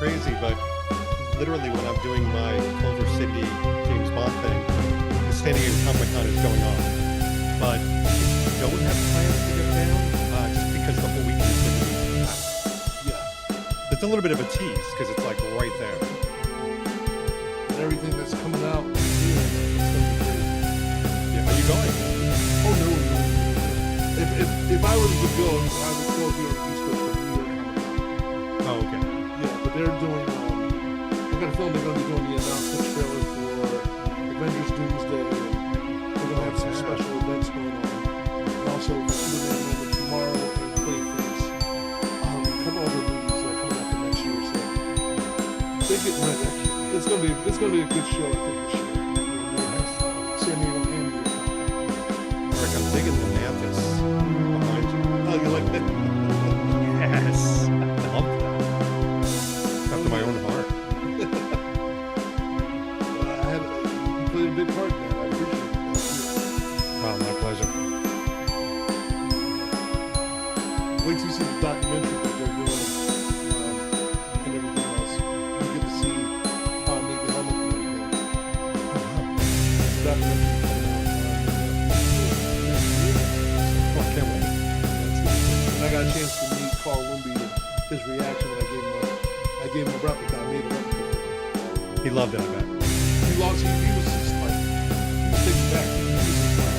crazy, but literally when I'm doing my Culver City James Bond thing, the San Diego Comic Con is going on. But if you don't have plans to go down, just because the whole weekend is going to be packed. Yeah. It's a little bit of a tease because it's like right there. And everything that's coming out, it's going to be crazy. Yeah, are you going? Oh, no. If I was to go, I would go here on the East Coast for New York Comic Con. Oh, okay. Yeah, but they're doing, I got a feeling they're going to be doing the announcement trailer for Avengers Doomsday, and they're going to have some special events going on. And also, for Superman Moment tomorrow and Clayface. A couple other movies that are coming out for next year, so they're getting ready. It's going to be a good show, I think, this year. San Diego and New York. Rick, I'm digging the Mantis behind you. Oh, you like that? Yes. I love that. After my own heart. You played a big part in that. I appreciate it. Wow, my pleasure. Wait till you see the documentary that they're doing and everything else. You get to see how I made the helmet and everything. It's a documentary Oh, I can't wait. and I got a chance to meet Carl Lumby and his reaction when I gave him a replica. I made a replica for him. He loved it, I bet. He lost. He was just like, he was taken back. He was just like,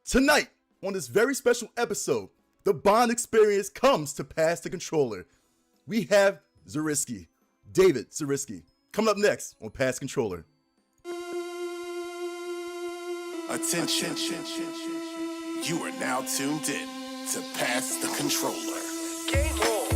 Tonight, on this very special episode, the Bond experience comes to Pass the Controller. We have Zaritsky, David Zaritsky, coming up next on Pass Controller. Attention, you are now tuned in to Pass the Controller. Game on.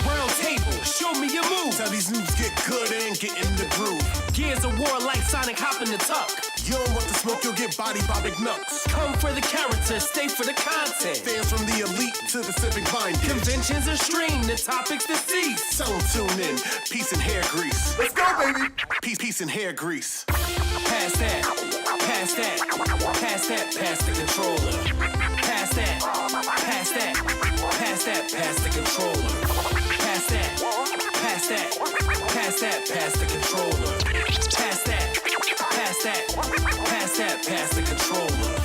Round table, show me your moves. Tell these noobs get good and get in the groove. Gears of war like Sonic hopping the tuck. You don't want the smoke, you'll get bodied by big nuts. Come for the character, stay for the content. Fans from the elite to the civic binding. Conventions are streamed, the topics deceased. So tune in, peace and hair grease. Let's go, baby! Peace and hair grease. Pass that, pass that, pass that, pass the controller. Pass that, pass that, pass that, pass the controller. Pass that, pass that, pass that, pass the controller. Pass that, pass that, pass that, pass the controller.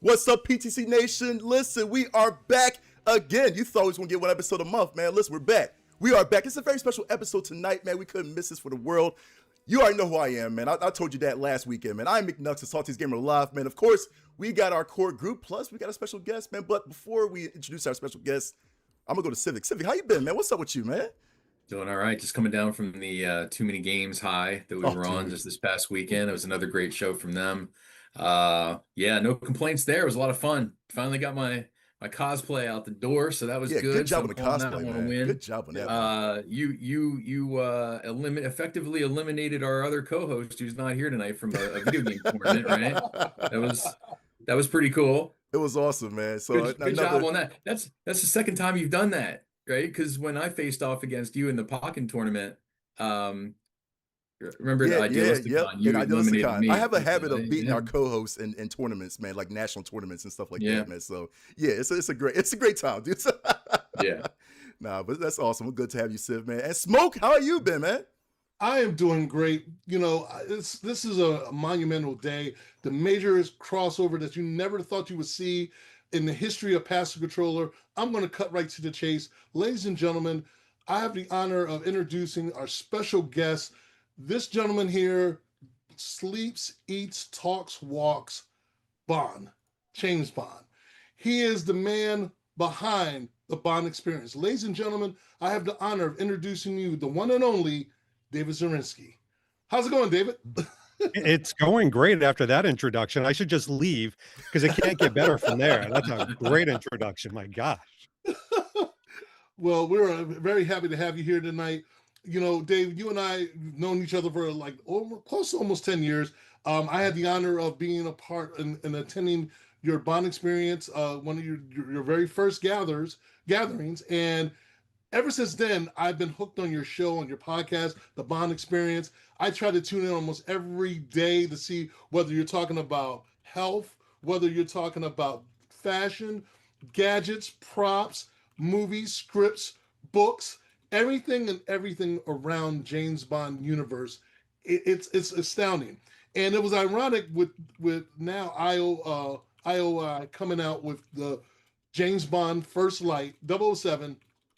What's up, PTC Nation? Listen, we are back again. You thought we was going to get one episode a month, man. Listen, we're back. We are back. It's a very special episode tonight, man. We couldn't miss this for the world. You already know who I am, man. I told you that last weekend, man. I'm McNucks, the Salty's Gamer Live, man. Of course, we got our core group, plus we got a special guest, man. But before we introduce our special guest, I'm going to go to Civic. Civic, how you been, man? What's up with you, man? Doing all right. Just coming down from the Too Many Games high that we were on just this past weekend. It was another great show from them. Yeah, no complaints there. It was a lot of fun. Finally got my cosplay out the door, so that was good. Good job on the Someone cosplay, man. Good job on that. You effectively eliminated our other co-host who's not here tonight from a video game tournament, right? That was pretty cool. It was awesome, man. So good job on that. That's the second time you've done that, right? Because when I faced off against you in the Pokken tournament, remember the Idealisticon? You eliminated me. I have a habit of beating our co-hosts in tournaments, man, like national tournaments and stuff like that, man. So yeah, it's a great time, dude. Yeah. Nah, but that's awesome. Good to have you, Civ, man. And Smoke, how are you been, man? I am doing great. You know, this is a monumental day. The major crossover that you never thought you would see in the history of Pass the Controller. I'm going to cut right to the chase. Ladies and gentlemen, I have the honor of introducing our special guest. This gentleman here sleeps, eats, talks, walks Bond, James Bond. He is the man behind the Bond experience. Ladies and gentlemen, I have the honor of introducing you, the one and only David Zaritsky. How's it going, David? It's going great after that introduction. I should just leave because it can't get better from there. That's a great introduction. My gosh. Well, we're very happy to have you here tonight. You know, Dave, you and I have known each other for like close to almost 10 years. I had the honor of being a part and attending your Bond experience, one of your very first gatherings. And ever since then, I've been hooked on your show, on your podcast, the Bond experience. I try to tune in almost every day to see whether you're talking about health, whether you're talking about fashion, gadgets, props, movies, scripts, books, everything and everything around James Bond universe. It's astounding. And it was ironic with now IOI coming out with the James Bond First Light 007.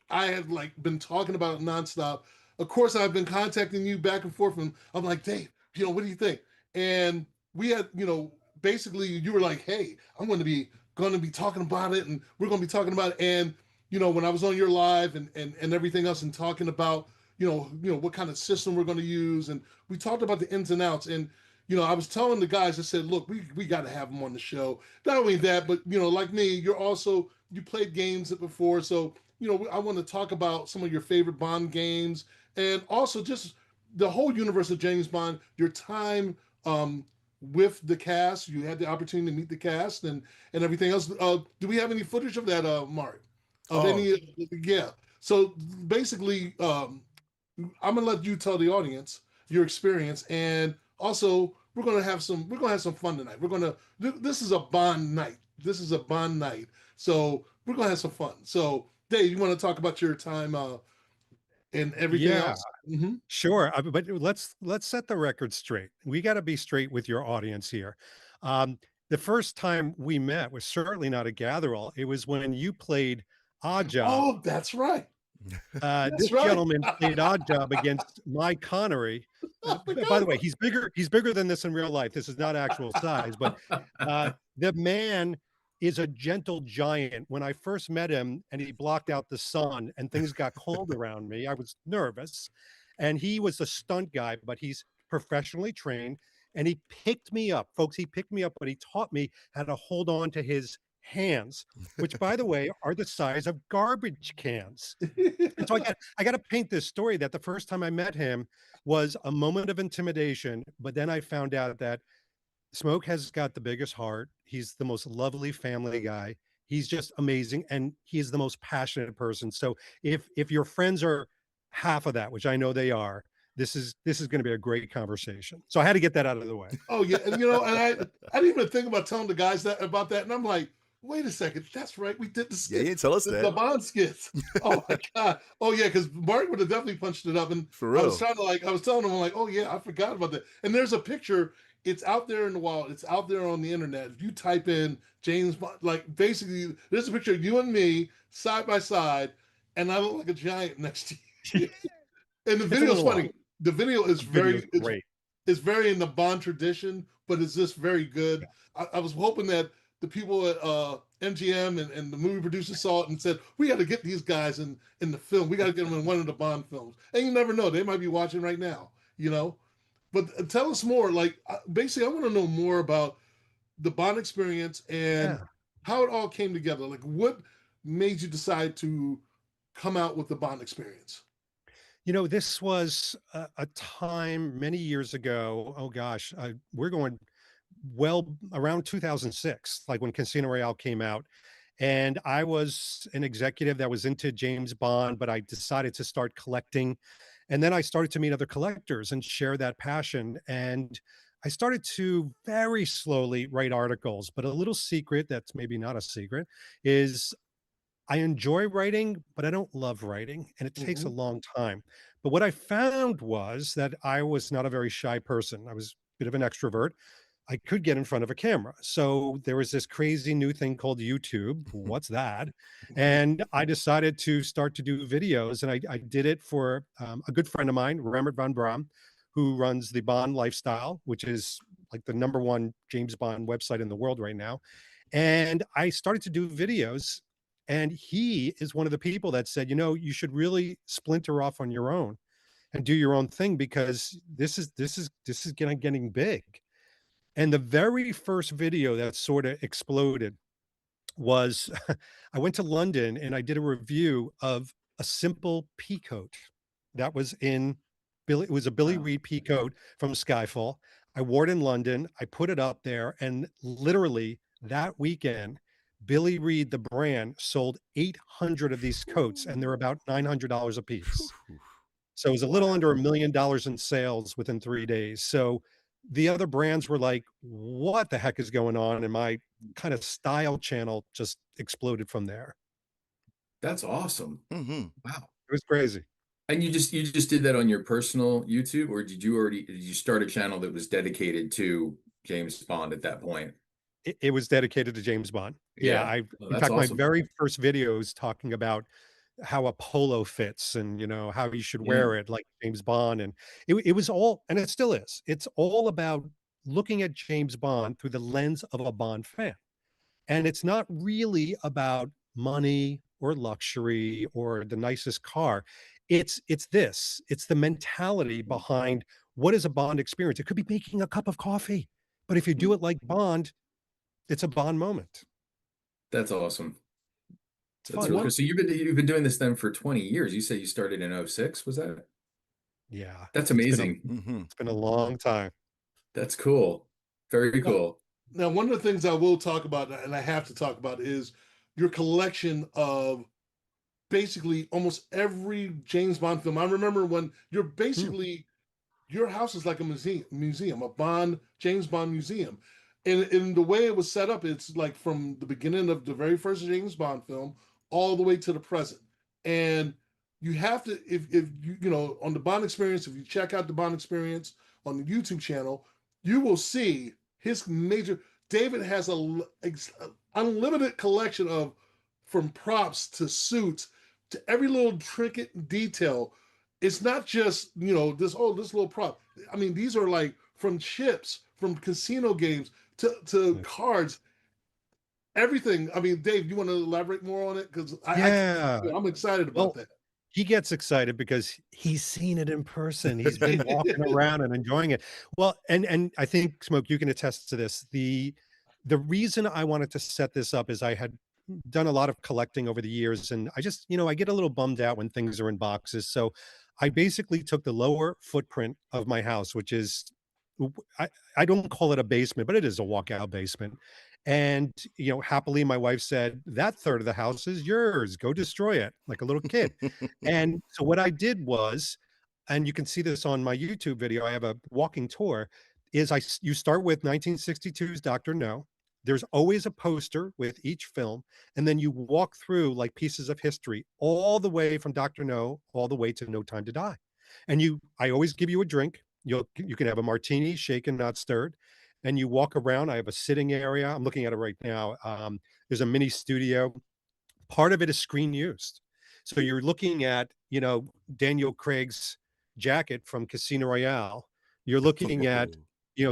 I have like been talking about it nonstop. Of course, I've been contacting you back and forth, and I'm like, Dave, what do you think? And we had, basically you were like, hey, I'm going to be talking about it, and we're going to be talking about it. And when I was on your live and everything else, and talking about what kind of system we're going to use, and we talked about the ins and outs. And I was telling the guys, I said, look, we got to have him on the show. Not only that, but like me, you played games before, so I want to talk about some of your favorite Bond games, and also just the whole universe of James Bond, your time with the cast. You had the opportunity to meet the cast and everything else. Do we have any footage of that, Mark? Yeah. So basically, I'm gonna let you tell the audience your experience, and also we're gonna have some fun tonight. This is a Bond night. So we're gonna have some fun. So Dave, you want to talk about your time and everything Yeah, else? Mm-hmm. sure. But let's set the record straight. We got to be straight with your audience here. Um, the first time we met was certainly not a gatherall. It was when you played Odd Job. Oh, that's right. This That's right. gentleman played Odd Job against Mike Connery. By the way, he's bigger. He's bigger than this in real life. This is not actual size, but the man is a gentle giant. When I first met him, and he blocked out the sun, and things got cold around me, I was nervous. And he was a stunt guy, but he's professionally trained. And he picked me up, folks. He picked me up, but he taught me how to hold on to his hands, which, by the way, are the size of garbage cans. And so I got to paint this story that the first time I met him was a moment of intimidation, but then I found out that Smoke has got the biggest heart. He's the most lovely family guy. He's just amazing, and he is the most passionate person. So if your friends are half of that, which I know they are, this is going to be a great conversation. So I had to get that out of the way. Oh yeah, and and I didn't even think about telling the guys about that, and I'm like, wait a second, that's right, we did the skit. Yeah, you didn't tell us the that. Bond skits. Oh my god. Oh yeah, because Mark would have definitely punched it up, and For real. I was telling him, I'm like, oh yeah, I forgot about that. And there's a picture. It's out there in the wild. It's out there on the internet. If you type in James Bond, like basically, there's a picture of you and me side by side, and I look like a giant next to you. And the video's funny. The video is Great. it's very in the Bond tradition, but it's just very good. I was hoping that the people at MGM and the movie producers saw it and said, we got to get these guys in the film. We got to get them in one of the Bond films. And you never know. They might be watching right now, But tell us more. Like, basically, I want to know more about the Bond experience and how it all came together. Like, what made you decide to come out with the Bond experience? This was a time many years ago. Oh gosh, we're going well around 2006, like when Casino Royale came out. And I was an executive that was into James Bond, but I decided to start collecting. And then I started to meet other collectors and share that passion. And I started to very slowly write articles, but a little secret that's maybe not a secret is I enjoy writing, but I don't love writing, and it takes a long time. But what I found was that I was not a very shy person. I was a bit of an extrovert. I could get in front of a camera. So there was this crazy new thing called YouTube. What's that? And I decided to start to do videos. And I did it for a good friend of mine, Rembert van Braam, who runs the Bond Lifestyle, which is like the #1 James Bond website in the world right now. And I started to do videos. And he is one of the people that said, you should really splinter off on your own and do your own thing, because this is getting big. And the very first video that sort of exploded was I went to London and I did a review of a simple pea coat that was in Billy. It was a Billy Wow. Reed pea coat from Skyfall. I wore it in London. I put it up there, and literally that weekend, Billy Reed, the brand, sold 800 of these coats, and they're about $900 a piece. So it was a little under $1 million in sales within 3 days. So the other brands were like, what the heck is going on? And my kind of style channel just exploded from there. That's awesome. Mm-hmm. Wow. It was crazy. And you just did that on your personal YouTube, or did you start a channel that was dedicated to James Bond at that point? It was dedicated to James Bond. Yeah. Yeah. Oh, In that's fact, my awesome. very first videos talking about how a polo fits and, how you should Yeah. wear it like James Bond. And it was all, and it still is, it's all about looking at James Bond through the lens of a Bond fan. And it's not really about money or luxury or the nicest car. It's the mentality behind what is a Bond experience. It could be making a cup of coffee, but if you do it like Bond, it's a Bond moment. That's awesome. It's That's fun. really cool. So you've been doing this then for 20 years. You say you started in 06, was that? Yeah. That's It's been amazing. Mm-hmm. it's been a long time. That's cool. Very cool. Now, one of the things I will talk about, and I have to talk about, is your collection of basically almost every James Bond film. I remember when you're basically your house is like a museum, a James Bond museum. And in the way it was set up, it's like from the beginning of the very first James Bond film all the way to the present. And you have to, if you on the Bond Experience, if you check out the Bond Experience on the YouTube channel, you will see his major. David has a unlimited collection of, from props to suits to every little trinket detail. It's not just this little prop. I mean, these are like from chips, from casino games to cards, everything. I mean, Dave, you want to elaborate more on it? Because I'm excited about that. He gets excited because he's seen it in person. He's been walking around and enjoying it. Well, and I think, Smoke, you can attest to this. The reason I wanted to set this up is I had done a lot of collecting over the years, and I just, I get a little bummed out when things are in boxes. So I basically took the lower footprint of my house, which is, I don't call it a basement, but it is a walkout basement. And, happily, my wife said, that third of the house is yours. Go destroy it like a little kid. And so what I did was, and you can see this on my YouTube video, I have a walking tour, is you start with 1962's Dr. No. There's always a poster with each film, and then you walk through like pieces of history all the way from Dr. No all the way to No Time to Die. And I always give you a drink. You can have a martini, shaken, not stirred. And you walk around. I have a sitting area. I'm looking at it right now. There's a mini studio. Part of it is screen used. So you're looking at, Daniel Craig's jacket from Casino Royale. You're looking at,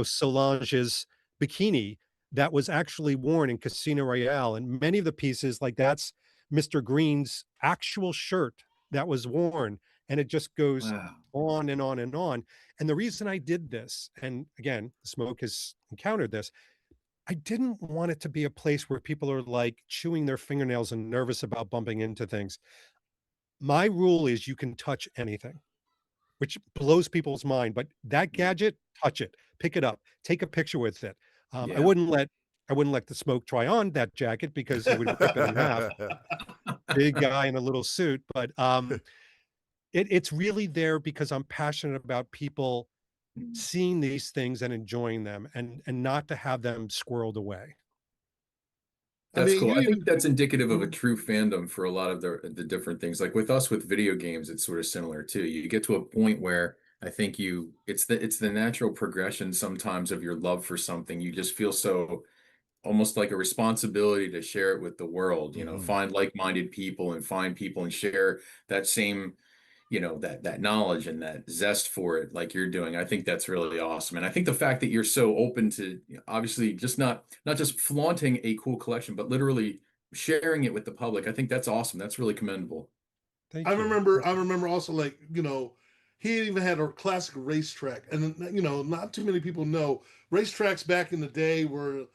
Solange's bikini that was actually worn in Casino Royale. And many of the pieces, like that's Mr. Green's actual shirt that was worn. And it just goes on and on and on. And the reason I did this, and again, Smoke has encountered this, I didn't want it to be a place where people are like chewing their fingernails and nervous about bumping into things. My rule is you can touch anything, which blows people's mind, but that gadget, touch it, pick it up, take a picture with it. I wouldn't let the Smoke try on that jacket because he would rip it in half. Big guy in a little suit, but it's really there because I'm passionate about people seeing these things and enjoying them, and not to have them squirreled away. That's cool. I think that's indicative of a true fandom for a lot of the different things. Like with us with video games, it's sort of similar too. You get to a point where I think it's the natural progression sometimes of your love for something. You just feel so almost like a responsibility to share it with the world, find like-minded people and find people and share that same, that knowledge and that zest for it like you're doing. I think that's really awesome. And I think the fact that you're so open to obviously just not just flaunting a cool collection, but literally sharing it with the public. I think that's awesome. That's really commendable. Thank I you. remember also, like, he even had a classic racetrack, and not too many people know racetracks back in the day were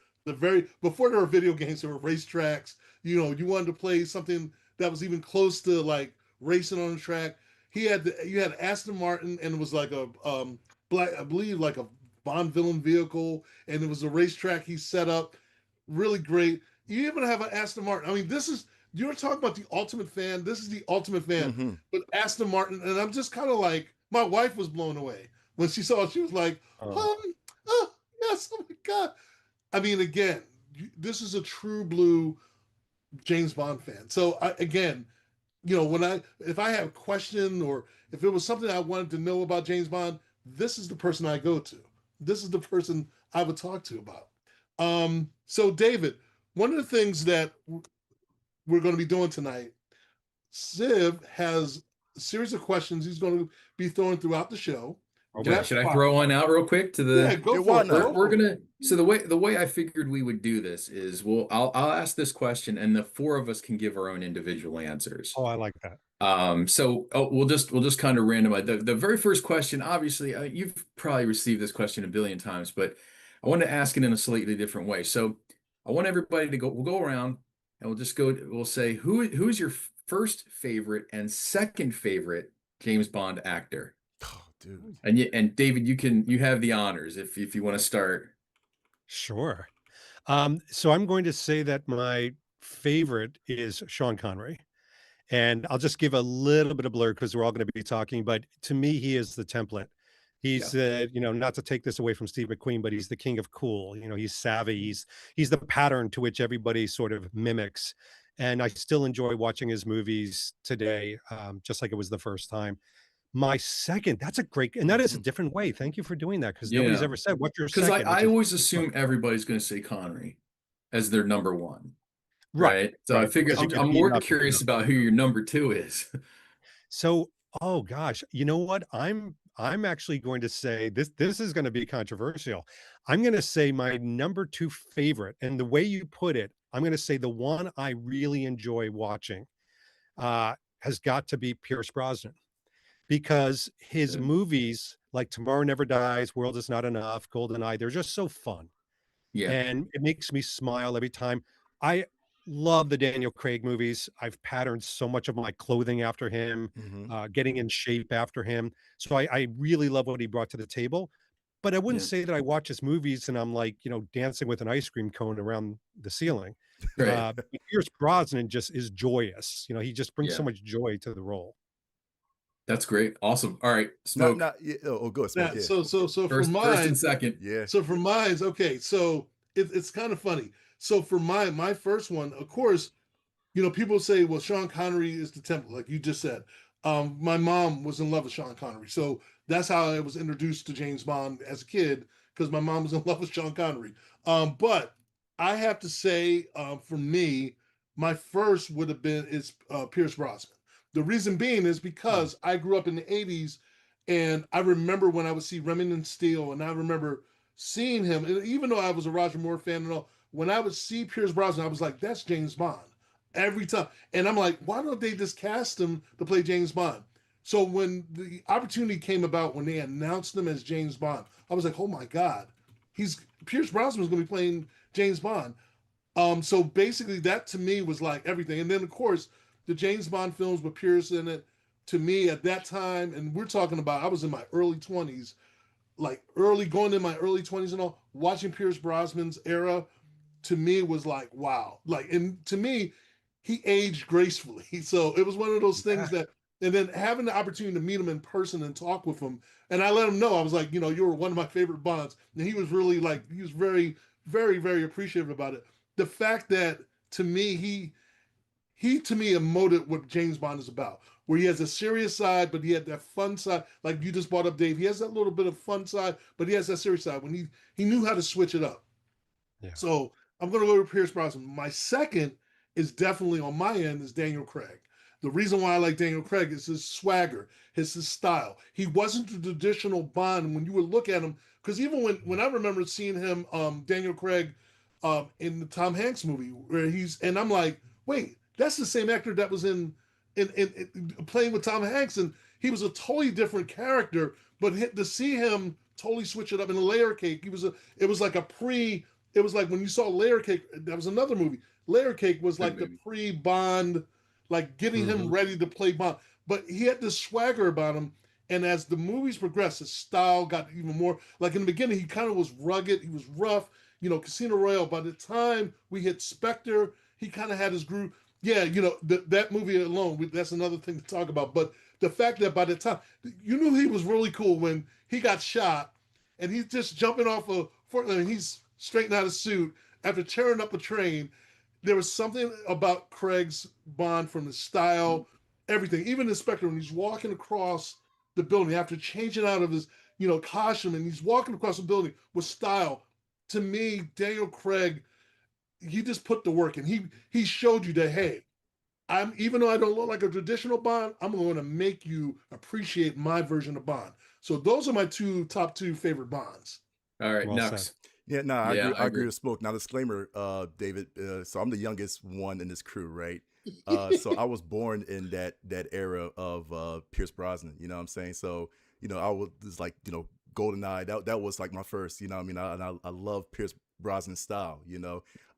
before there were video games. There were racetracks. You wanted to play something that was even close to like racing on the track. You had Aston Martin, and it was like a black, I believe, like a Von Villain vehicle, and it was a racetrack he set up. Really great. You even have an Aston Martin. I mean, you were talking about the ultimate fan. This is the ultimate fan. Mhm. But Aston Martin, and I'm just kind of like, my wife was blown away when she saw it. She was like, Oh, oh, yes, oh my God. I mean, again, this is a true blue James Bond fan. So again, if I have a question or if it was something I wanted to know about James Bond, this is the person I go to. This is the person I would talk to about. So David, one of the things that we're going to be doing tonight, Civ has a series of questions he's going to be throwing throughout the show. Yeah, should I throw one out real quick to Yeah, the? go Yeah, for why it. not? We're gonna. So the way I figured we would do this is, I'll ask this question, and the four of us can give our own individual answers. I like that. So we'll just kind of randomize. The very first question, obviously, you've probably received this question a billion times, but I want to ask it in a slightly different way. So I want everybody to go. We'll go around, and we'll say who's your first favorite and second favorite James Bond actor. Oh, dude. And David, you have the honors if you want to start. Sure. So I'm going to say that my favorite is Sean Connery. And I'll just give a little bit of blur because we're all going to be talking, but to me, he is the template. He's, not to take this away from Steve McQueen, but he's the king of cool. He's savvy. He's the pattern to which everybody sort of mimics. And I still enjoy watching his movies today, just like it was the first time. My second, that's a great, and that is a different way. Thank you for doing that because nobody's Yeah. ever said what's your Because second. I always assume everybody's going to say Connery as their number one, right? So I right. figure Because you get I'm beaten more up if you curious don't. about who your number two is. So, oh gosh, you know what? I'm actually going to say this is going to be controversial. I'm going to say my number two favorite, and the way you put it, I'm going to say the one I really enjoy watching has got to be Pierce Brosnan because his Good. movies like Tomorrow Never Dies, World Is Not Enough, GoldenEye, they're just so fun. Yeah, And it makes me smile every time. I love the Daniel Craig movies. I've patterned so much of my clothing after him, Mhm. getting in shape after him. So I really love what he brought to the table. But I wouldn't yeah, say that I watch his movies and I'm like, dancing with an ice cream cone around the ceiling. right. Pierce Brosnan just is joyous. He just brings so Yeah, much joy to the role. that's great. Awesome. All right, Not, Smoke. not, yeah, Yeah. go smoke. Yeah. So for First and mine, second. Yeah. okay. So it's kind of funny. So for my first one, of course, people say, well, Sean Connery is the template, like you just said. My mom was in love with Sean Connery. So that's how I was introduced to James Bond as a kid, because my mom was in love with Sean Connery. But I have to say, for me, my first would have been Pierce Brosnan. The reason being is because I grew up in the 80s, and I remember when I would see Remington Steele, and I remember seeing him, and even though I was a Roger Moore fan and all, when I would see Pierce Brosnan, I was like, that's James Bond every time. And I'm like, why don't they just cast him to play James Bond? So when the opportunity came about, when they announced him as James Bond, I was like, oh my God, Pierce Brosnan was going to be playing James Bond. So basically that to me was like everything. And then of course the James Bond films with Pierce in it, to me at that time, and we're talking about, I was in my early 20s, going in my early 20s and all, watching Pierce Brosnan's era, to me was like, wow. And to me, he aged gracefully. So it was one of those things that, and then having the opportunity to meet him in person and talk with him, and I let him know, I was like, you were one of my favorite Bonds. And he was really he was very, very, very appreciative about it. The fact that to me, he to me emoted what James Bond is about. where he has a serious side, but he had that fun side. Like you just brought up, Dave. He has that little bit of fun side, but he has that serious side when he knew how to switch it up. Yeah. So I'm going to go with Pierce Brosnan. My second is definitely on my end is Daniel Craig. The reason why I like Daniel Craig is his swagger, his style. He wasn't the traditional Bond when you would look at him, because even when I remember seeing him, Daniel Craig, in the Tom Hanks movie, where and I'm like, wait, that's the same actor that was in playing with Tom Hanks, and he was a totally different character. But to see him totally switch it up in a Layer Cake, it was like it was like when you saw Layer Cake, that was another movie. Layer Cake was like the pre-Bond, like getting him ready to play Bond. But he had this swagger about him. And as the movies progressed, his style got even more. Like in the beginning, he kind of was rugged. He was rough. You know, Casino Royale. By the time we hit Spectre, he kind of had his groove. Yeah, you know, that movie alone, that's another thing to talk about. But the fact that by the time, you knew he was really cool when he got shot and he's just jumping off a Fortnite and he's straightening out his suit after tearing up a train. There was something about Craig's Bond from his style, everything. Even in Spectre, when he's walking across the building after changing out of his, costume, and he's walking across the building with style. To me, Daniel Craig, he just put the work in. He showed you that, hey, even though I don't look like a traditional Bond, I'm going to make you appreciate my version of Bond. So those are my top two favorite Bonds. All right, Well Nux. said. Yeah, no, I Yeah, agree. I I agree agree. with Smoke. Now, disclaimer, David. So I'm the youngest one in this crew, right? So I was born in that era of Pierce Brosnan. You know what I'm saying? So I was like, GoldenEye. That was like my first. You know what I mean? I love Pierce Brosnan's style.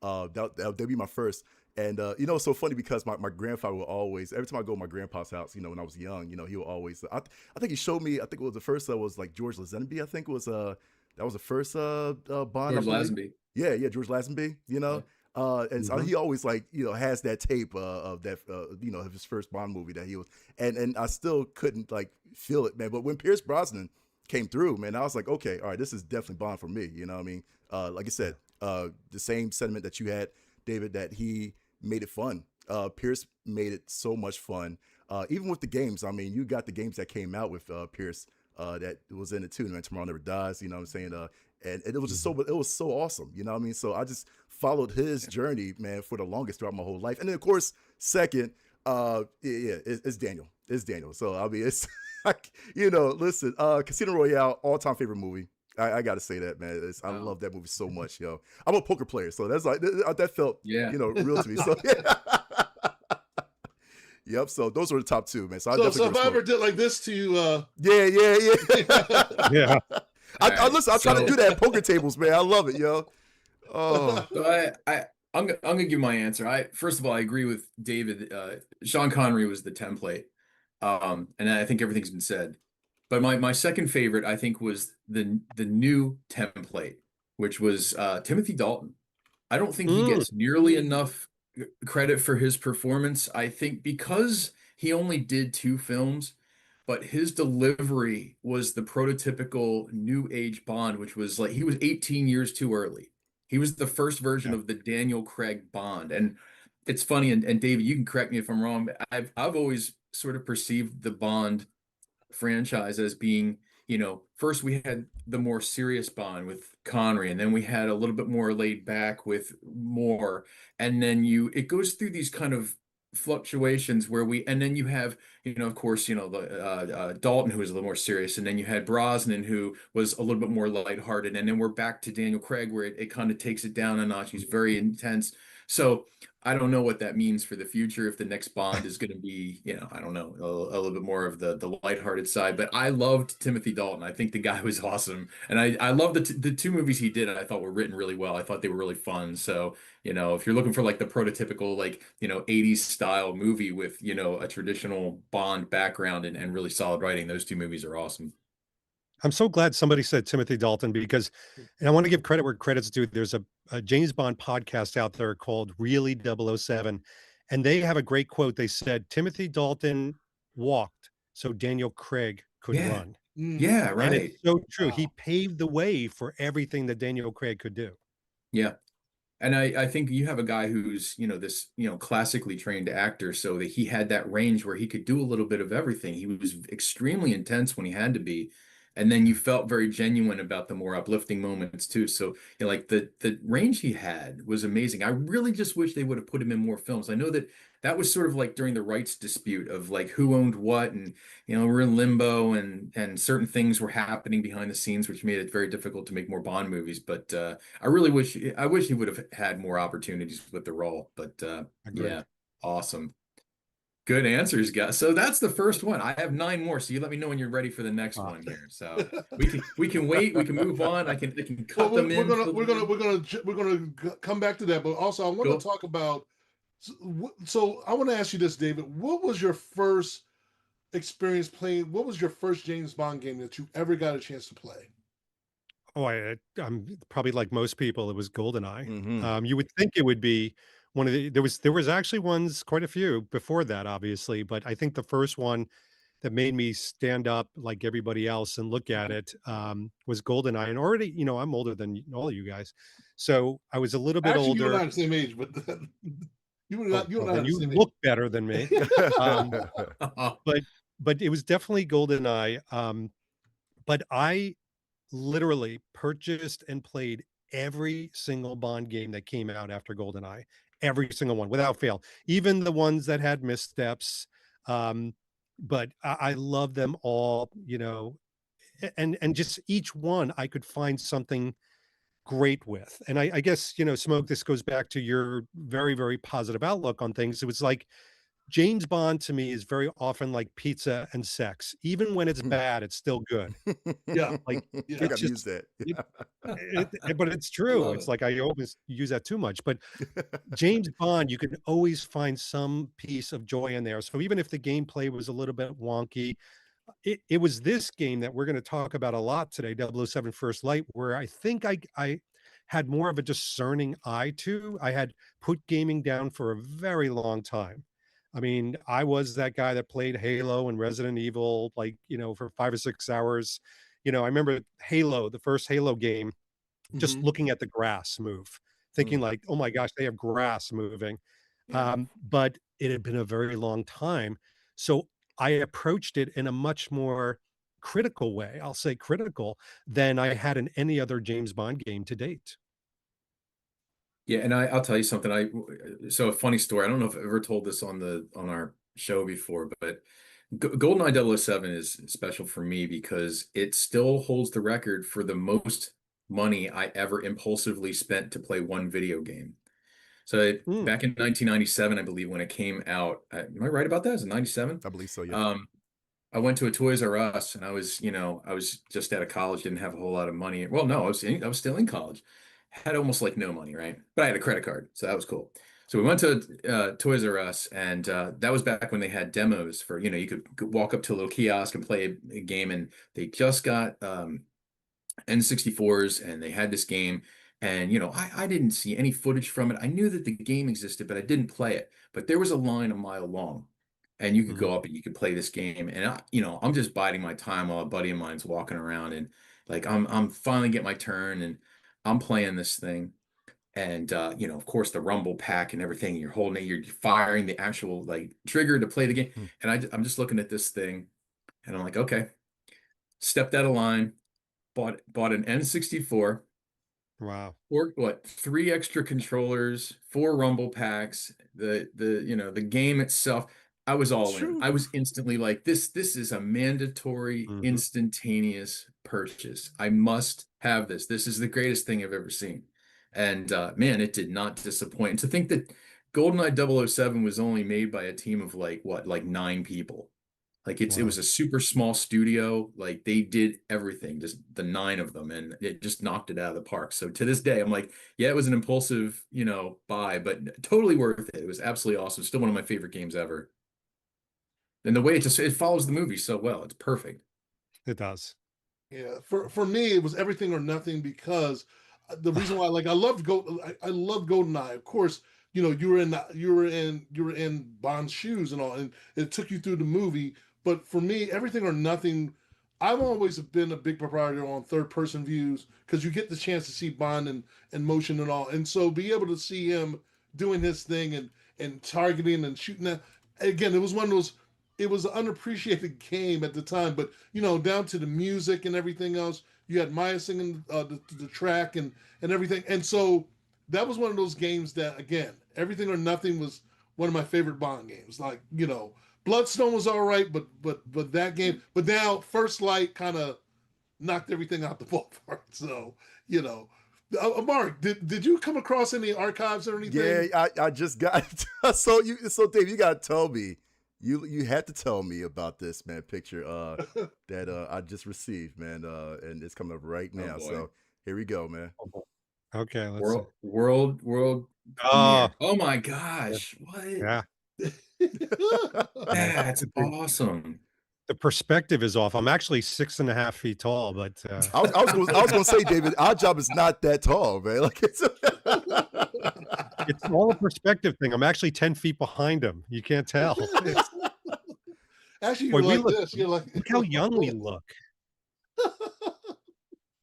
That'd be my first. And it's so funny because my grandfather would always, every time I go to my grandpa's house, when I was young, he would always. I think he showed me. I think it was the first that was like George Lazenby. I think it was that was the first Bond. George Lazenby. Yeah, George Lazenby. And so he always has that tape of that of his first Bond movie that he was, and I still couldn't like feel it, man. But when Pierce Brosnan came through, man, I was like, okay, all right, this is definitely Bond for me. You know what I mean? Like I said, the same sentiment that you had, David, that he made it fun. Pierce made it so much fun. Even with the games, I mean, you got the games that came out with Pierce. That was in it too, man. Tomorrow Never Dies, you know what I'm saying? And it was just it was so awesome, you know what I mean? So I just followed his journey, man, for the longest throughout my whole life. And then of course, second, it's Daniel. It's Daniel. So I mean, it's listen, Casino Royale, all-time favorite movie. I gotta say that, man. I love that movie so much, yo. I'm a poker player, so that's like that felt real to me. So yeah. Yep. So those are the top two, man. So if I ever did like this to you, yeah. Yeah. Listen. I try to do that at poker tables, man. I love it, yo. Oh, So I'm gonna give my answer. First of all, I agree with David. Sean Connery was the template, and I think everything's been said. But my second favorite, I think, was the new template, which was Timothy Dalton. I don't think he gets nearly enough credit for his performance. I think because he only did 2 films, but his delivery was the prototypical new age Bond, which was like he was 18 years too early. He was the first version of the Daniel Craig Bond. And it's funny, and David, you can correct me if I'm wrong, but I've always sort of perceived the Bond franchise as being, first we had the more serious Bond with Connery, and then we had a little bit more laid back with Moore, and then it goes through these kind of fluctuations and then you have, of course, the Dalton, who was a little more serious, and then you had Brosnan, who was a little bit more lighthearted, and then we're back to Daniel Craig, where it kind of takes it down a notch. He's very intense. So I don't know what that means for the future, if the next Bond is going to be, I don't know, a little bit more of the lighthearted side. But I loved Timothy Dalton. I think the guy was awesome. And I love the 2 movies he did, I thought were written really well. I thought they were really fun. So, if you're looking for like the prototypical, like, 80s style movie with, a traditional Bond background and really solid writing, those 2 movies are awesome. I'm so glad somebody said Timothy Dalton because, and I want to give credit where credit's due. There's a James Bond podcast out there called Really 007, and they have a great quote. They said, Timothy Dalton walked so Daniel Craig could run. Yeah, right. And it's so true. He paved the way for everything that Daniel Craig could do. Yeah. And I think you have a guy who's, this, classically trained actor, so that he had that range where he could do a little bit of everything. He was extremely intense when he had to be. And then you felt very genuine about the more uplifting moments too. So, like the range he had was amazing. I really just wish they would have put him in more films. I know that was sort of like during the rights dispute of like who owned what, and we're in limbo, and certain things were happening behind the scenes, which made it very difficult to make more Bond movies. But I wish he would have had more opportunities with the role. But Agreed. yeah, awesome. Good answers, guys. So that's the first one. I have 9 more, so you let me know when you're ready for the next one here. So we can wait, we can move on. I can Well, cut them in. we're gonna come back to that, but also I want Cool. to talk about. So I want to ask you this, David. What was your first experience playing? What was your first James Bond game that you ever got a chance to play? Oh, I'm probably like most people, it was GoldenEye. Mm-hmm. You would think it would be one of there was actually ones, quite a few before that, obviously, but I think the first one that made me stand up like everybody else and look at it was GoldenEye. And already, I'm older than all of you guys, so I was a little bit Actually, you and I older. are the same age, but Oh, you well, and I then are the you same age. look better than me. Um, but it was definitely GoldenEye. But I literally purchased and played every single Bond game that came out after GoldenEye, every single one without fail, even the ones that had missteps. Um, but I love them all, and just each one I could find something great with. And I guess, Smoke, this goes back to your very, very positive outlook on things. It was like James Bond to me is very often like pizza and sex. Even when it's bad, it's still good. Yeah, Like yeah. I it's gotta use just that. it, but it's I true. love It's it. like I always use that too much. But James Bond, you can always find some piece of joy in there. So even if the gameplay was a little bit wonky, it was this game that we're going to talk about a lot today, 007 First Light, where I think I had more of a discerning eye to. I had put gaming down for a very long time. I mean, I was that guy that played Halo and Resident Evil, like, for 5 or 6 hours. I remember Halo, the first Halo game, just Hmm. looking at the grass move, thinking Mm, like, oh my gosh, they have grass moving. yeah. But it had been a very long time. So I approached it in a much more critical way. I'll say critical than I had in any other James Bond game to date. Yeah, and I'll tell you something. So a funny story. I don't know if I've ever told this on our show before, but GoldenEye 007 is special for me because it still holds the record for the most money I ever impulsively spent to play one video game. So Mm, back in 1997, I believe, when it came out, am I right about that? Is it 97? I believe so. Yeah. I went to a Toys R Us, and I was just out of college, didn't have a whole lot of money. Well, no, I was still in college, had almost like no money, right? But I had a credit card, so that was cool. So we went to Toys R Us, and that was back when they had demos for, you could walk up to a little kiosk and play a game, and they just got N64s, and they had this game. And I didn't see any footage from it. I knew that the game existed, but I didn't play it. But there was a line a mile long, and you could mhm. go up and you could play this game. And I'm just biding my time while a buddy of mine's walking around, and like I'm finally getting my turn, and I'm playing this thing. And of course, the rumble pack and everything. You're holding it, you're firing the actual like trigger to play the game. Mm. And I'm just looking at this thing, and I'm like, okay, stepped out of line, bought an N64. Wow. Four, what, 3 extra controllers, 4 rumble packs, the game itself. I was all in. True. I was instantly like, this is a mandatory, Mhm. instantaneous purchase. I must have this. This is the greatest thing I've ever seen. And man, it did not disappoint. And to think that GoldenEye 007 was only made by a team of like what, like 9 people. Like it Wow. was a super small studio. Like they did everything, just the 9 of them, and it just knocked it out of the park. So to this day, I'm like, yeah, it was an impulsive, buy, but totally worth it. It was absolutely awesome. Still one of my favorite games ever. And the way it follows the movie so well, it's perfect. It does. Yeah, for me, it was everything or nothing because the reason why, like, I love Goldeneye. Of course, you were in Bond's shoes and all, and it took you through the movie. But for me, everything or nothing I've always been a big proprietor on third person views because you get the chance to see Bond and motion and all, and so be able to see him doing his thing and targeting and shooting that. Again, it was one of those. It was an unappreciated game at the time, but down to the music and everything else. You had Maya singing the track and everything, and so that was one of those games that, again, Everything or Nothing was one of my favorite Bond games. Like, Bloodstone was all right, but that game, but now First Light kind of knocked everything out the ballpark. So, Mark, did you come across any archives or anything? Yeah, I just got so Dave, you gotta tell me. You had to tell me about this, man, picture that I just received, man. And it's coming up right now. boy. So here we go, man. Okay, let's see. World Oh, premiere. Oh my gosh. What? yeah. That's awesome. The perspective is off. I'm actually 6.5 feet tall, but I was gonna say, David, our job is not that tall, man. Like it's it's all a perspective thing. I'm actually 10 feet behind him. You can't tell. It's- Actually, Boy, you're we like look- this. You're like, look how young we look.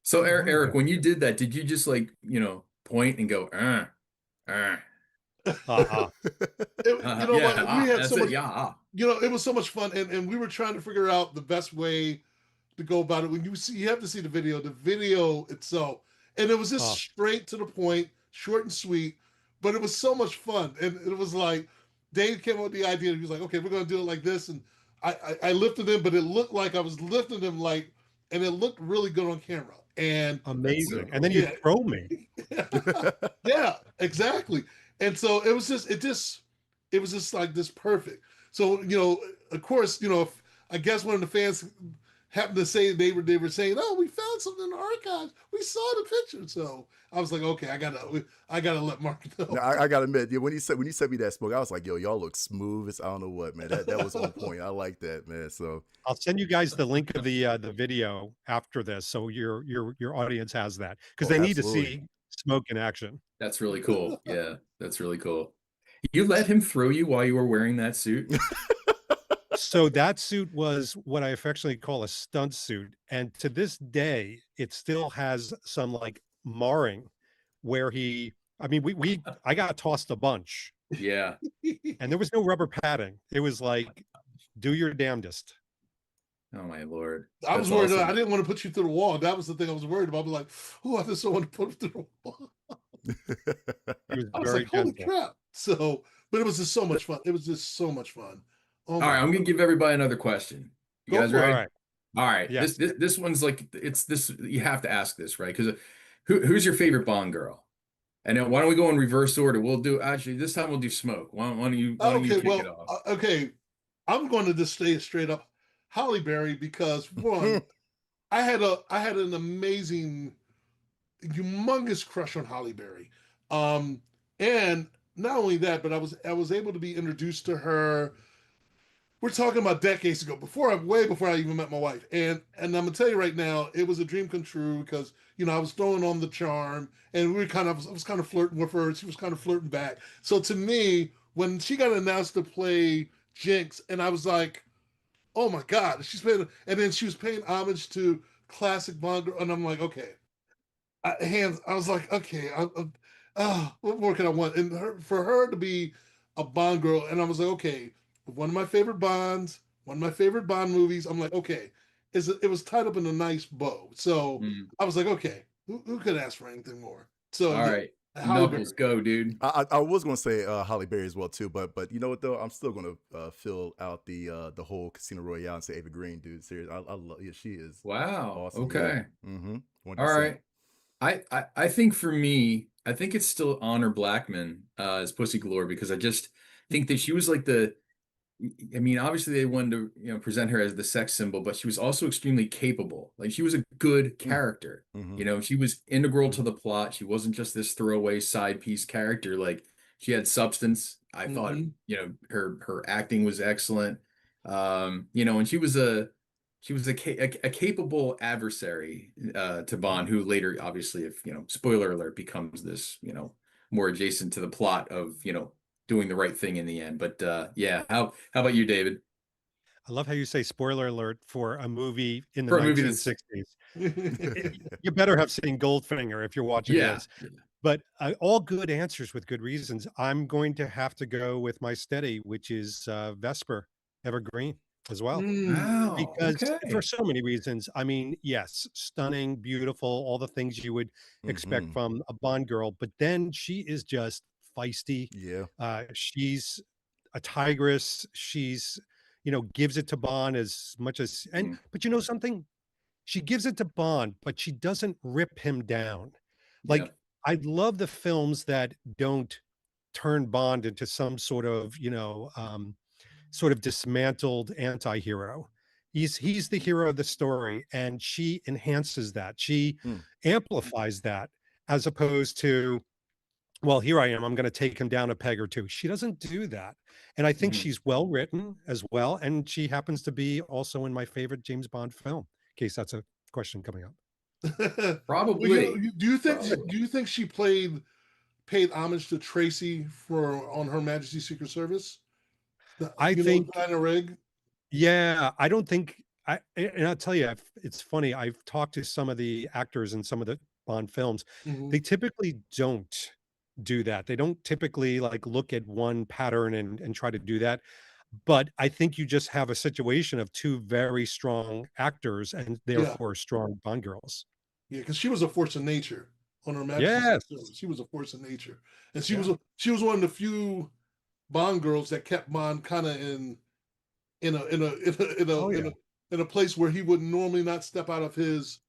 So Eric, when you did that, did you just point and go, Uh-uh. What? We had that's so it, much. yeah. It was so much fun, and we were trying to figure out the best way to go about it. When you have to see the video itself, and it was just Oh. straight to the point, short and sweet, but it was so much fun. And it was like Dave came up with the idea. He was like, "Okay, we're gonna do it like this," and I lifted him, but it looked like I was lifting him and it looked really good on camera. And Amazing. so And then you Yeah. throw me. yeah, exactly. And so it was just like this perfect. So, of course, if, I guess one of the fans happened to say they were saying, "Oh, we found something in the archives. We saw the picture." So I was like, "Okay, I gotta let Mark know." No, I gotta admit, yeah, when you sent me that smoke, I was like, "Yo, y'all look smooth as I don't know what, man." That was on point. I like that, man. So I'll send you guys the link of the video after this, so your audience has that because they need absolutely. to see smoke in action. That's really cool. Yeah, that's really cool. You let him throw you while you were wearing that suit? So that suit was what I affectionately call a stunt suit, and to this day, it still has some like marring where I got tossed a bunch, Yeah. and there was no rubber padding. It was like, do your damnedest. Oh my Lord. I was That's worried. awesome. I didn't want to put you through the wall. That was the thing I was worried about. I was like, "Oh, I just don't want to put him through the wall." He was I was very like, "Holy gentle. crap!" So, but it was just so much fun. It was just so much fun. Oh All my right, I'm gonna God. give everybody another question. You Go guys for it. ready? All right. All right. Yes. This one's like it's this you have to ask this, right? Because who's your favorite Bond girl? And then why don't we go in reverse order? We'll do actually this time we'll do Smoke. Why don't you Okay, kick it well, off? okay. I'm going to just stay straight up Holly Berry because one, I had an amazing, humongous crush on Holly Berry, and not only that, but I was able to be introduced to her. We're talking about decades ago, way before I even met my wife, and I'm gonna tell you right now, it was a dream come true because I was throwing on the charm, and I was kind of flirting with her, she was kind of flirting back. So to me, when she got announced to play Jinx, and I was like, oh my God, and then she was paying homage to classic Bond, and I'm like, okay, I was like, okay, what more can I want? And for her to be a Bond girl, and I was like, okay, one of my favorite Bonds, one of my favorite Bond movies. I'm like, okay, it was tied up in a nice bow. So Mm. I was like, okay, who could ask for anything more? So All right. Halle Knuckles, Berry. go, dude. I was gonna say Holly Berry as well too, but you know what though, I'm still gonna fill out the whole Casino Royale and say Ava Green, dude. Seriously, I love. Yeah, she is Wow. awesome. Okay. Yeah. Mm-hmm. All right. I think for me, I think it's still Honor Blackman as Pussy Galore because I just think that she was like I mean, obviously they wanted to, present her as the sex symbol, but she was also extremely capable. Like she was a good character. Mm-hmm. She was integral to the plot. She wasn't just this throwaway side piece character. Like she had substance. I thought, her acting was excellent. And she was a capable adversary to Bond, who later, obviously, if spoiler alert, becomes this, more adjacent to the plot of, doing the right thing in the end. But yeah, how about you, David? I love how you say spoiler alert for a movie in the For a movie that's 1960s. You better have seen Goldfinger if you're watching yeah. this. But all good answers with good reasons. I'm going to have to go with my steady, which is Vesper Evergreen as well. Wow. Because for Okay. so many reasons. I mean, yes, stunning, beautiful, all the things you would expect Hmm. from a Bond girl, but then she is just feisty. Yeah. She's a tigress. She's, gives it to Bond as much as, Mhm. but you know something? She gives it to Bond, but she doesn't rip him down. Yeah. Like, I love the films that don't turn Bond into some sort of dismantled anti-hero. He's the hero of the story, and she enhances that. She Mm. amplifies that, as opposed to, well, here I am, I'm going to take him down a peg or two. She doesn't do that. And I think Mhm. she's well written as well. And she happens to be also in my favorite James Bond film, in case that's a question coming up. Well, Probably. do you think Probably. she paid homage to Tracy for on Her Majesty's Secret Service? I You know, think, Diana Rigg. yeah, I don't think and I'll tell you, it's funny. I've talked to some of the actors in some of the Bond films. Hmm. They typically don't do that. They don't typically like look at one pattern and try to do that. But I think you just have a situation of two very strong actors and Yeah, therefore strong Bond girls. yeah, because she was a force of nature on Her Majesty's Yes. Secret Service. She was a force of nature, and Yeah. she was one of the few Bond girls that kept Bond kind of Oh yeah. in a place where he would normally not step out of his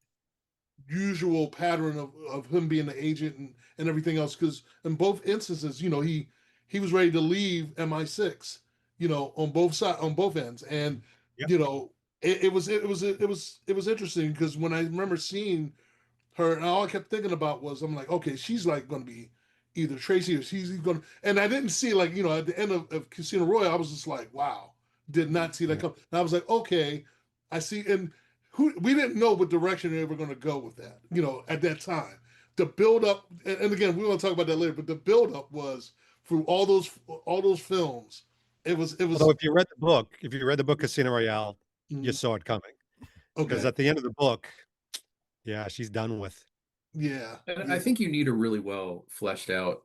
usual pattern of him being the agent and everything else. Because in both instances, he was ready to leave MI6, on both ends, and Yep. you know it was interesting because when I remember seeing her, and all I kept thinking about was I'm like, okay, she's like going to be either Tracy or she's going to, and I didn't see like at the end of Casino Royale, I was just like, wow, did not see that Yeah. come. And I was like, okay, I see, and who we didn't know what direction they were going to go with that, at that time. The build up, and again, we want to talk about that later, but the build up was through all those films. It Although was if you read the book Casino Royale, you mm, saw it coming. Because okay, at the end of the book, yeah, she's done with. yeah, And I yeah, think you need a really well fleshed out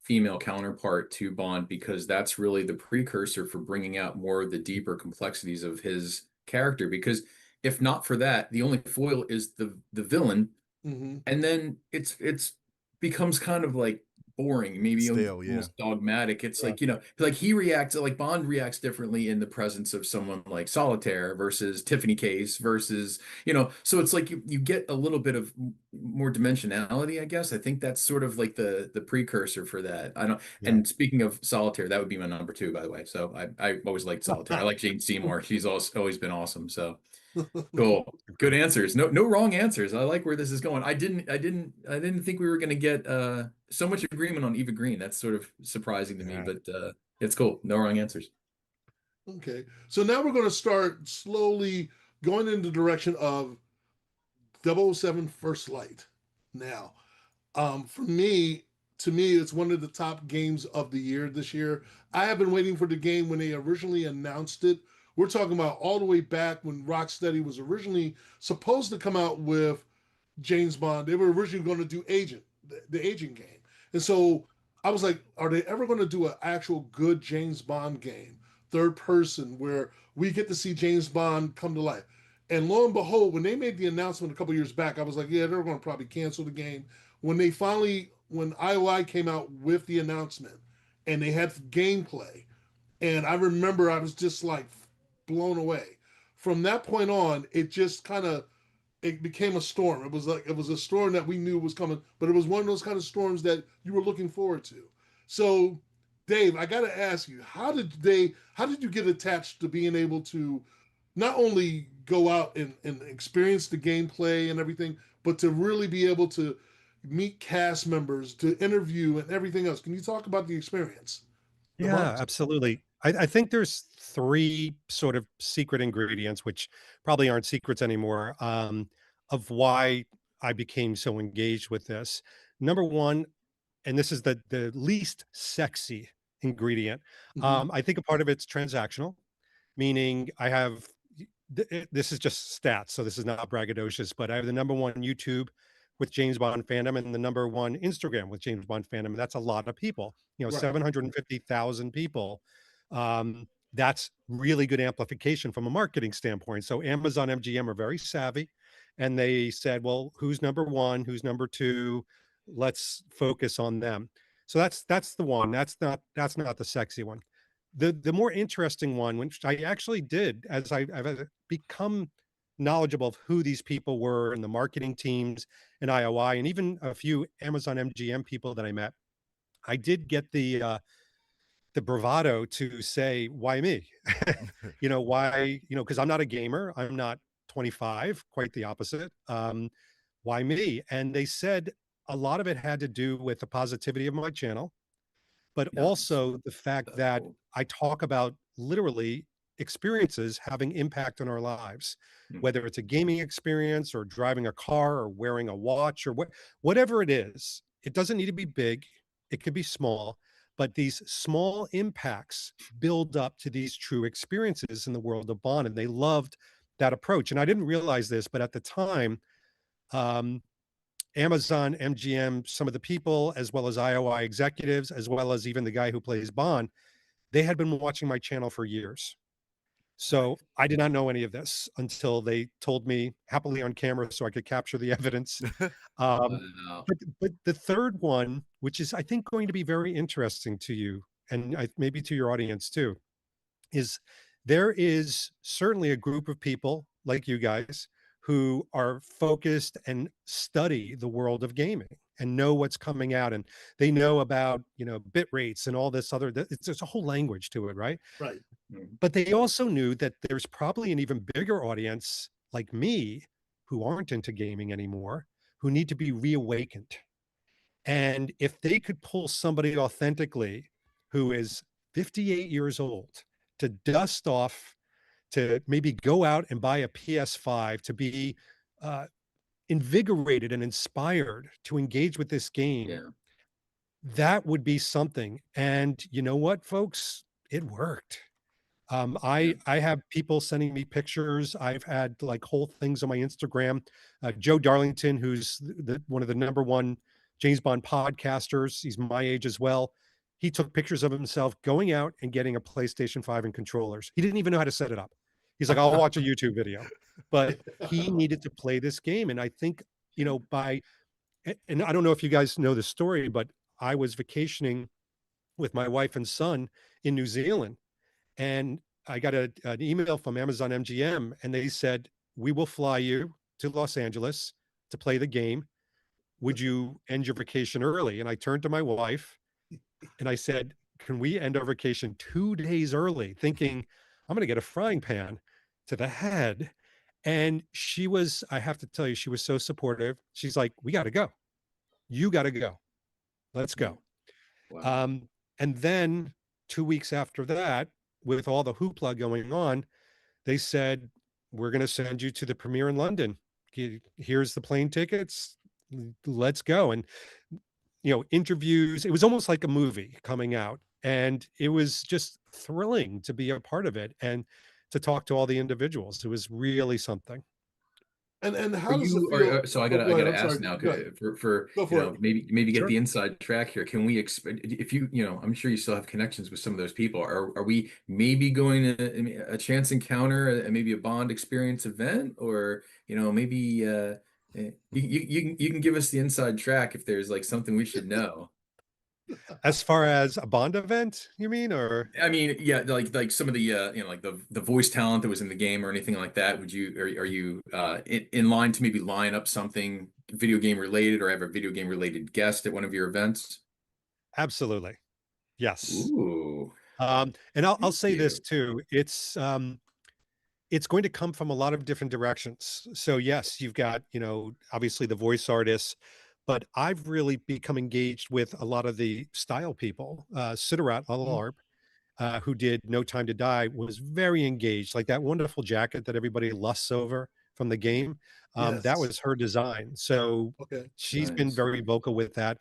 female counterpart to Bond because that's really the precursor for bringing out more of the deeper complexities of his character. Because if not for that, the only foil is the villain, hmm, and then it's becomes kind of like boring, maybe Stale. Yeah. almost dogmatic. It's Yeah. like, like he reacts like Bond reacts differently in the presence of someone like Solitaire versus Tiffany Case versus, so it's like you get a little bit of more dimensionality, I guess. I think that's sort of like the precursor for that. I don't, Yeah. and speaking of Solitaire, that would be my number two, by the way. So I always liked Solitaire. I like Jane Seymour. She's always been awesome. So cool. Good answers. No wrong answers. I like where this is going. I didn't think we were gonna get so much agreement on Eva Green. That's sort of surprising to me, Yeah. but it's cool. No wrong answers. Okay. So now we're going to start slowly going in the direction of 007 First Light. Now, for me, to me, it's one of the top games of the year this year. I have been waiting for the game when they originally announced it. We're talking about all the way back when Rocksteady was originally supposed to come out with James Bond. They were originally going to do Agent, the Agent game. And so I was like, are they ever going to do an actual good James Bond game, third person, where we get to see James Bond come to life? And lo and behold, when they made the announcement a couple years back, I was like, yeah, they're going to probably cancel the game. When IOI came out with the announcement and they had gameplay, and I remember I was just like blown away. From that point on, it just kind of it became a storm. It was a storm that we knew was coming, but it was one of those kind of storms that you were looking forward to. So, Dave, I got to ask you, how did you get attached to being able to not only go out and experience the gameplay and everything, but to really be able to meet cast members, to interview and everything else? Can you talk about the experience? The Yeah, buzz? absolutely. I think there's three sort of secret ingredients, which probably aren't secrets anymore, of why I became so engaged with this. Number one, and this is the least sexy ingredient. Hmm. I think a part of it's transactional. meaning I have this is just stats, so this is not braggadocious, but I have the number one YouTube with James Bond fandom and the number one Instagram with James Bond fandom. That's a lot of people, Right. 750,000 people. That's really good amplification from a marketing standpoint. So Amazon MGM are very savvy, and they said, well, who's number one? Who's number two? Let's focus on them. So that's the one. That's not the sexy one. The more interesting one, which I actually did as I've become knowledgeable of who these people were and the marketing teams and IOI and even a few Amazon MGM people that I met, I did get the bravado to say, why me? Why, because I'm not a gamer. I'm not 25, quite the opposite. Why me? And they said a lot of it had to do with the positivity of my channel, but Nice. also the fact That's that cool. I talk about literally experiences having impact on our lives, Mm. whether it's a gaming experience or driving a car or wearing a watch or whatever it is. It doesn't need to be big. It could be small, but these small impacts build up to these true experiences in the world of Bond. And they loved that approach. And I didn't realize this, but at the time, um, Amazon, MGM, some of the people, as well as IOI executives, as well as even the guy who plays Bond, they had been watching my channel for years. So Nice. I did not know any of this until they told me happily on camera so I could capture the evidence. Um, Wow. but the third one, which is I think going to be very interesting to you and maybe to your audience too, is there is certainly a group of people like you guys who are focused and study the world of gaming and know what's coming out, and they know about bit rates and all this other there's a whole language to it, right? Right. Mm. But they also knew that there's probably an even bigger audience like me who aren't into gaming anymore, who need to be reawakened. And if they could pull somebody authentically who is 58 years old to dust off, to maybe go out and buy a PS5, to be uh, invigorated and inspired to engage with this game, Yeah. that would be something. And you know what, folks? It worked. Yeah. I have people sending me pictures. I've had like whole things on my Instagram. Joe Darlington, who's one of the number one James Bond podcasters, he's my age as well. He took pictures of himself going out and getting a PlayStation 5 and controllers. He didn't even know how to set it up. He's like, I'll watch a YouTube video. But he needed to play this game. And I think, and I don't know if you guys know the story, but I was vacationing with my wife and son in New Zealand, and I got an email from Amazon MGM, and they said, we will fly you to Los Angeles to play the game. Would you end your vacation early? And I turned to my wife and I said, can we end our vacation 2 days early? Thinking I'm going to get a frying pan to the head. And she was, I have to tell you, she was so supportive. She's like, we got to go. You got to go. Let's Mm. go. Wow. Um, and then 2 weeks after that, with all the hoopla going on, they said, we're going to send you to the premiere in London. Here's the plane tickets. Let's go. And, interviews, it was almost like a movie coming out. And it was just thrilling to be a part of it and to talk to all the individuals. It was really something. And Are how does it you feel? so I Oh, gotta go I ahead. gotta I'm ask sorry. now Go ahead. for Go for it. maybe get Sure. the inside track here. Can we expect if I'm sure you still have connections with some of those people. Are we maybe going to a chance encounter, maybe a Bond experience event, or maybe you can give us the inside track if there's like something we should know. As far as a Bond event, you mean, or? I mean, yeah, like some of the like the voice talent that was in the game or anything like that. Would you are you in line to maybe line up something video game related or have a video game related guest at one of your events? Absolutely. Yes. Ooh, And I'll thank say this you. too. It's going to come from a lot of different directions. So yes, you've got, obviously the voice artists, but I've really become engaged with a lot of the style people. Siddharth Mhm. Lalarp, who did No Time to Die, was very engaged. Like that wonderful jacket that everybody lusts over from the game. That Yes. was her design. So Okay. she's been Nice. very vocal with that.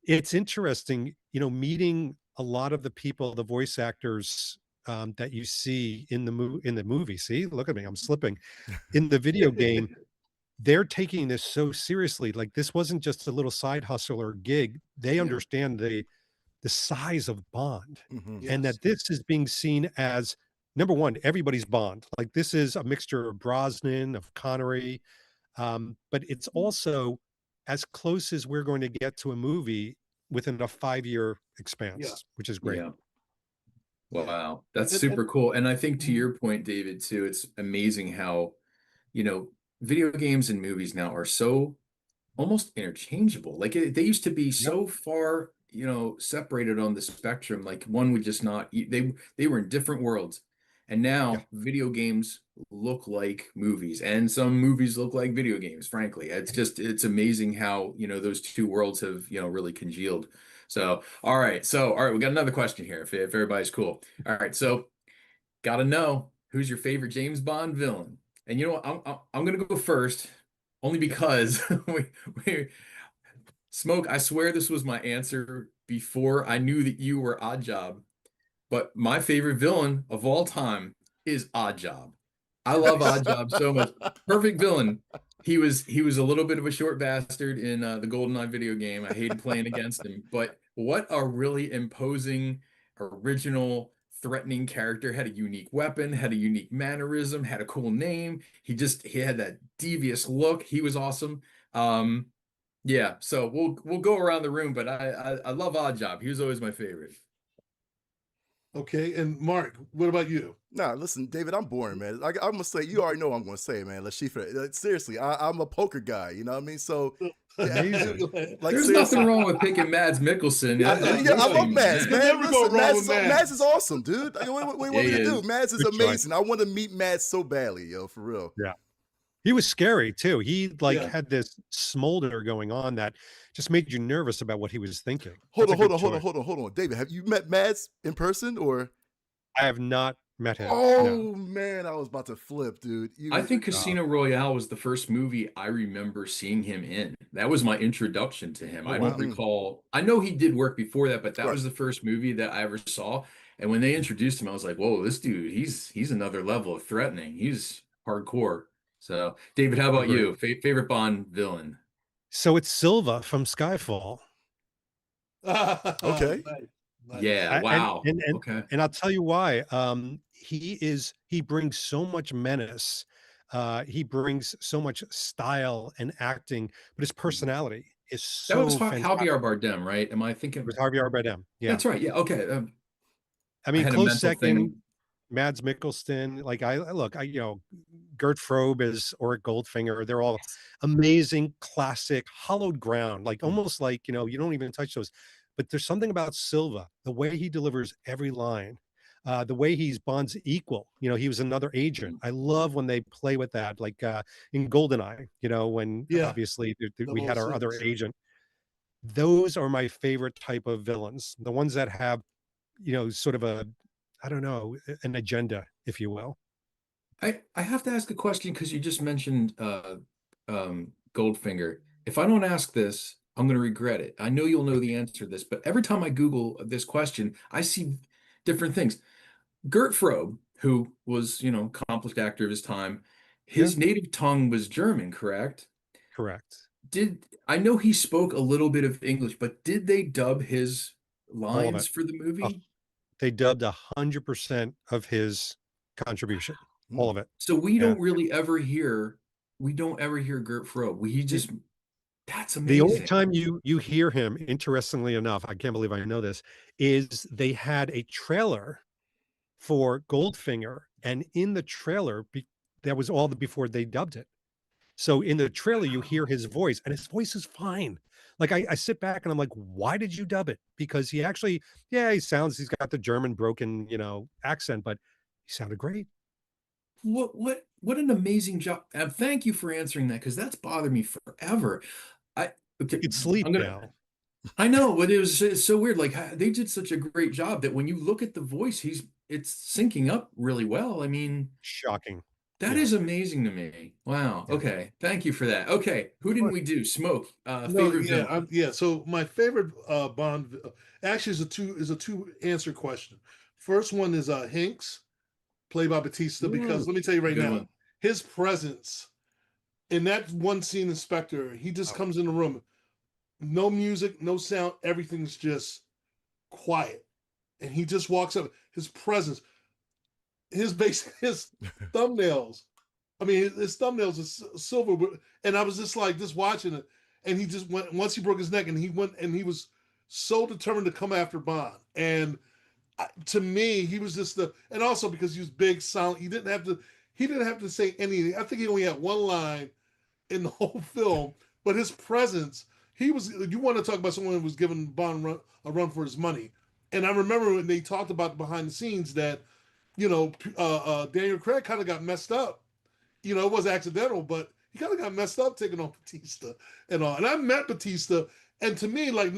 It's interesting, meeting a lot of the people, the voice actors, that you see in the movie. See, look at me, I'm slipping. In the video game, they're taking this so seriously. Like this wasn't just a little side hustle or gig. They Yeah. understand the size of Bond, Hmm. and Yes. that this is being seen as number one, everybody's Bond. Like this is a mixture of Brosnan, of Connery, but it's also as close as we're going to get to a movie within a 5-year Yeah. expanse, which is great. Yeah. Yeah. Wow. That's And, super cool. And I think to Mhm. your point, David, too, it's amazing how, video games and movies now are so almost interchangeable. Like they used to be Yep. so far, separated on the spectrum. Like one would just not. They were in different worlds, and Yeah. now video games look like movies, and some movies look like video games. Frankly, it's amazing how those two worlds have really congealed. So all right, we got another question here. If everybody's cool, all right. So gotta know who's your favorite James Bond villain. And you know what? I'm gonna go first, only because we Smoke. I swear this was my answer before I knew that you were Odd Job. But my favorite villain of all time is Odd Job. I love Odd Job so much. Perfect villain. He was a little bit of a short bastard in the GoldenEye video game. I hated playing against him, but what a really imposing, original, threatening character. Had a unique weapon, had a unique mannerism, had a cool name. He had that devious look. He was awesome. Yeah, so we'll go around the room, but I love Odd Job. He was always my favorite. Okay. And Mark, what about you? Nah, listen, David, I'm boring, man. I'm gonna say you already know what I'm gonna say, man. Seriously, I'm a poker guy. You know what I mean? So, Amazing. like There's seriously, nothing wrong with picking Mads Mikkelsen. I love Mads, You man. never go Listen, wrong with Mads. Mads is awesome, dude. Like, what you want me Yeah, to he do? is. Mads is Good choice. amazing. I want to meet Mads so badly, yo, for real. Yeah. He was scary too. He Yeah. had this smolder going on that just made you nervous about what he was thinking. Hold That's on, a good choice. hold on. David, have you met Mads in person or? I have not met him. Oh No. man, I was about to flip, dude. I think Casino Royale was the first movie I remember seeing him in. That was my introduction to him. Oh, I don't wow. recall. I know he did work before that, but that Right. was the first movie that I ever saw. And when they introduced him, I was like, "Whoa, this dude, he's another level of threatening. He's hardcore." So, David, how about Agree. you? Favorite Bond villain? So it's Silva from Skyfall. Okay. Nice. Yeah, And wow. and and, Okay. and I'll tell you why. He brings so much menace. He brings so much style and acting, but his personality is That was so fantastic. Javier Bardem, right? Am I thinking? It was Javier Bardem. Yeah. That's right. Yeah. Okay. I I mean, had a close mental second, thing. Mads Mikkelsen. Like Gert Frobe is Oric Goldfinger. They're all amazing, classic, hollowed ground. Like almost like you don't even touch those. But there's something about Silva, the way he delivers every line, the way he's Bond's equal. He was another agent. I love when they play with that, like in GoldenEye. When Yeah. obviously we had our other 006. agent. Those are my favorite type of villains. The ones that have sort of I don't know, an agenda, if you will. I have to ask a question because you just mentioned Goldfinger. If I don't ask this, I'm going to regret it. I know you'll know the answer to this, but every time I Google this question, I see different things. Gert Frobe, who was, accomplished actor of his time, his native tongue was German, correct? Correct. I know he spoke a little bit of English, but did they dub his All of lines it. for the movie? They dubbed 100% of his contribution, all of it. So we Yeah. don't really ever hear, Gert Frobe. That's The only amazing. time you hear him, interestingly enough, I can't believe I know this, is they had a trailer for Goldfinger, and in the trailer, that was all before they dubbed it. So in the trailer, you hear his voice, and his voice is fine. Like I sit back and I'm like, why did you dub it? Because he actually, he's got the German broken, accent, but he sounded great. What an amazing job. And thank you for answering that because that's bothered me forever. Okay, You could sleep I'm gonna now. I know, but it's so weird. Like they did such a great job that when you look at the voice, it's syncing up really well. I mean, Shocking. that Yeah. is amazing to me. Wow. Yeah. Okay. Thank you for that. Okay. Who didn't we do? Smoke. No, Favorite yeah, villain. So my favorite Bond actually is a two answer question. First one is Hinks, played by Batista, because let me tell you right Good now, one. his presence in that one scene, Inspector, he just comes in the room, no music, no sound, everything's just quiet, and he just walks up. His presence, his thumbnails. I mean, his thumbnails is silver, and I was just like just watching it, and he just went once he broke his neck, and he went and he was so determined to come after Bond, and to me, he was just and also because he was big, silent, he didn't have to say anything. I think he only had one line in the whole film, but his presence, he was. You want to talk about someone who was giving Bond a run for his money, and I remember when they talked about behind the scenes that Daniel Craig kind of got messed up. It was accidental, but he kind of got messed up taking on Batista and all. And I met Batista, and to me, like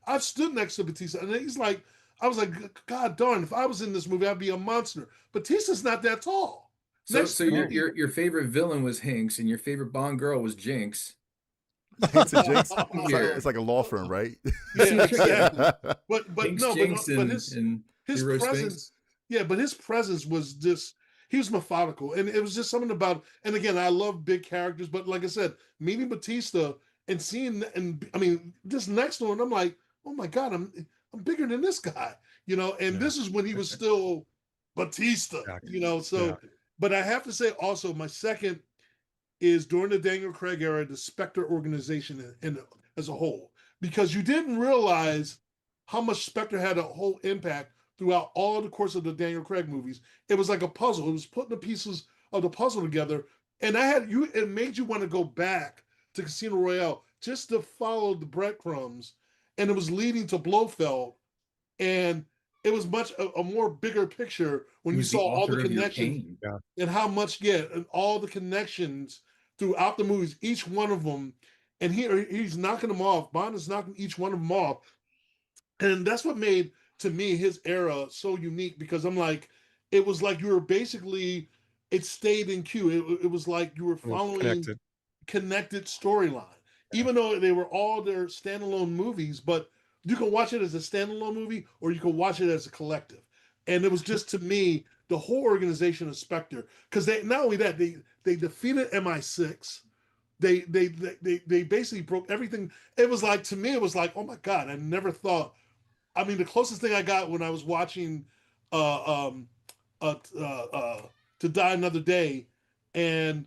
I've stood next to Batista, and he's like, I was like, God darn, if I was in this movie, I'd be a monster. Batista's not that tall. So your favorite villain was Hinks, and your favorite Bond girl was Jinx. Hinks and Jinx. Here. It's like a law firm, right? Yeah, exactly. But Hinks, no, Jinx, but and his Hero presence, Sphinx. yeah, but his presence was just he was methodical, and it was just something about. And again, I love big characters, but like I said, meeting Batista and seeing, and I mean, just next to him, I'm like, oh my God, I'm bigger than this guy, And this is when he was still Batista, Exactly. So, Yeah. but I have to say also, my second is during the Daniel Craig era, the Spectre organization as a whole, because you didn't realize how much Spectre had a whole impact throughout all the course of the Daniel Craig movies. It was like a puzzle. It was putting the pieces of the puzzle together, and it made you want to go back to Casino Royale just to follow the breadcrumbs, and it was leading to Blofeld, and it was much a more bigger picture when He you was saw the all the author of your connections pain. and how much, and all the connections throughout the movies, each one of them, and he's knocking them off. Bond is knocking each one of them off, and that's what made to me his era so unique, because I'm like, it was like you were basically, it stayed in queue. It was like you were following connected storyline, even though they were all their standalone movies, but you can watch it as a standalone movie or you can watch it as a collective. And it was just, to me, the whole organization of Spectre, because they not only that, they defeated MI6. They basically broke everything. It was like, to me, it was like, oh my God, I never thought. I mean, the closest thing I got when I was watching uh um uh, uh, uh To Die Another Day, and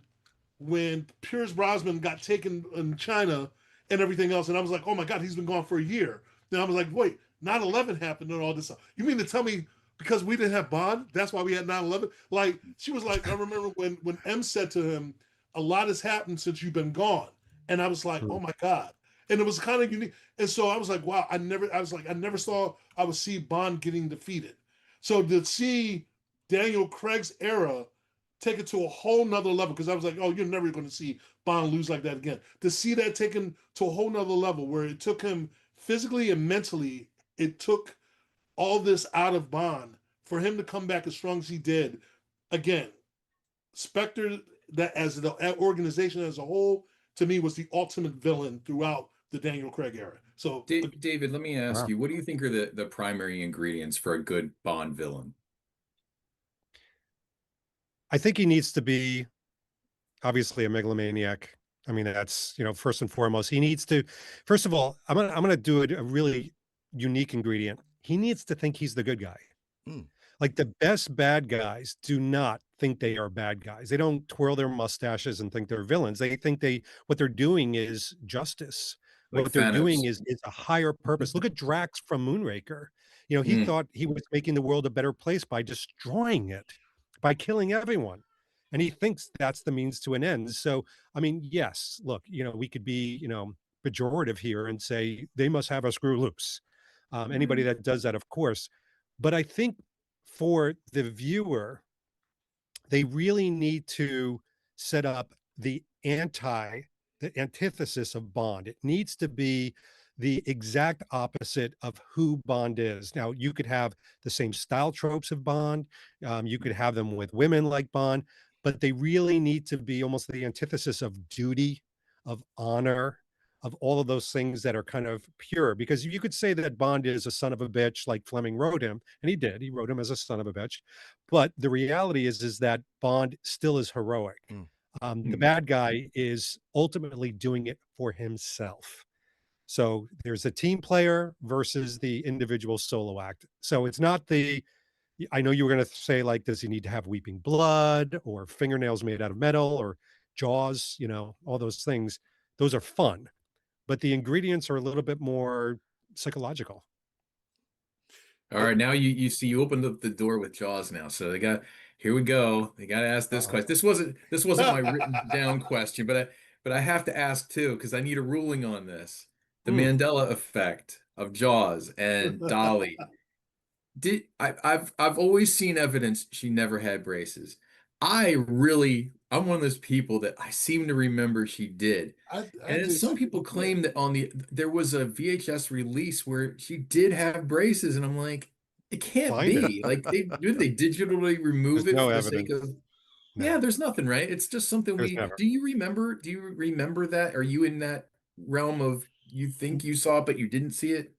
when Pierce Brosnan got taken in China and everything else, and I was like, oh my God, he's been gone for a year. Then I was like, wait, 9/11 happened and all this. You mean to tell me because we didn't have Bond, that's why we had 9/11? Like, she was like, I remember when M said to him, a lot has happened since you've been gone. And I was like, oh my God. And it was kind of unique. And so I was like, wow, I never saw I would see Bond getting defeated. So to see Daniel Craig's era take it to a whole nother level, because I was like, oh, you're never going to see Bond lose like that again. To see that taken to a whole nother level where it took him physically and mentally, it took all this out of Bond for him to come back as strong as he did. Again, Spectre, that as the organization as a whole, to me was the ultimate villain throughout the Daniel Craig era. So, David, let me ask Wow. you, what do you think are the primary ingredients for a good Bond villain? I think he needs to be obviously a megalomaniac. I mean, that's, first and foremost. He needs to, first of all, I'm gonna do a really unique ingredient. He needs to think he's the good guy. Mm. Like, the best bad guys do not think they are bad guys. They don't twirl their mustaches and think they're villains. They think what they're doing is justice. Like What they're doing Thanos. is a higher purpose. Look at Drax from Moonraker. He Mm. thought he was making the world a better place by destroying it, by killing everyone. And he thinks that's the means to an end. So, I mean, yes, look, we could be, pejorative here and say they must have a screw loose. Anybody that does that, of course. But I think for the viewer, they really need to set up the antithesis of Bond. It needs to be the exact opposite of who Bond is. Now, you could have the same style tropes of Bond. You could have them with women like Bond, but they really need to be almost the antithesis of duty, of honor, of all of those things that are kind of pure. Because you could say that Bond is a son of a bitch, like Fleming wrote him, and he did. He wrote him as a son of a bitch. But the reality is that Bond still is heroic. Mm. The Mhm. bad guy is ultimately doing it for himself. So there's a team player versus the individual solo act. So it's not the, I know you were going to say, like, does he need to have weeping blood or fingernails made out of metal or jaws, all those things. Those are fun, but the ingredients are a little bit more psychological. All right, now you see you opened up the door with Jaws now. So here we go. They got to ask this Uh-oh. question. This wasn't my written down question, but I have to ask too because I need a ruling on this. The Mm. Mandela effect of Jaws and Dolly. I've always seen evidence she never had braces. I'm one of those people that I seem to remember she did. I And then did. some people Yeah. claim that there was a VHS release where she did have braces, and I'm like, it can't Find it. be. Like they digitally remove There's it no for the sake evidence. of yeah, No, there's nothing, right? It's just something there's never. do you remember that? Are you in that realm of you think you saw it, but you didn't see it?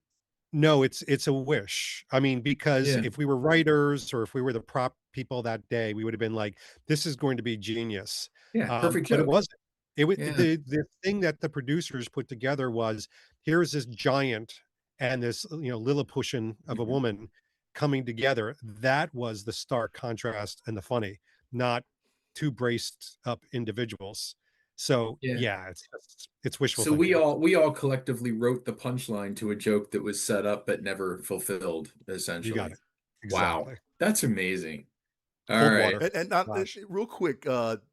No, it's a wish. I mean, because Yeah. if we were writers or if we were the prop people that day, we would have been like, "This is going to be genius." Yeah, perfect But it joke. wasn't. It was Yeah. the thing that the producers put together was, here's this giant and this, Lilliputian of a Mhm. woman coming together. That was the stark contrast and the funny, not two braced up individuals. So Yeah. yeah, it's wishful So we thinking. all we all collectively wrote the punchline to a joke that was set up but never fulfilled, You got essentially. it. Wow. Exactly. That's amazing. All Cold right. water. And Gosh. real quick,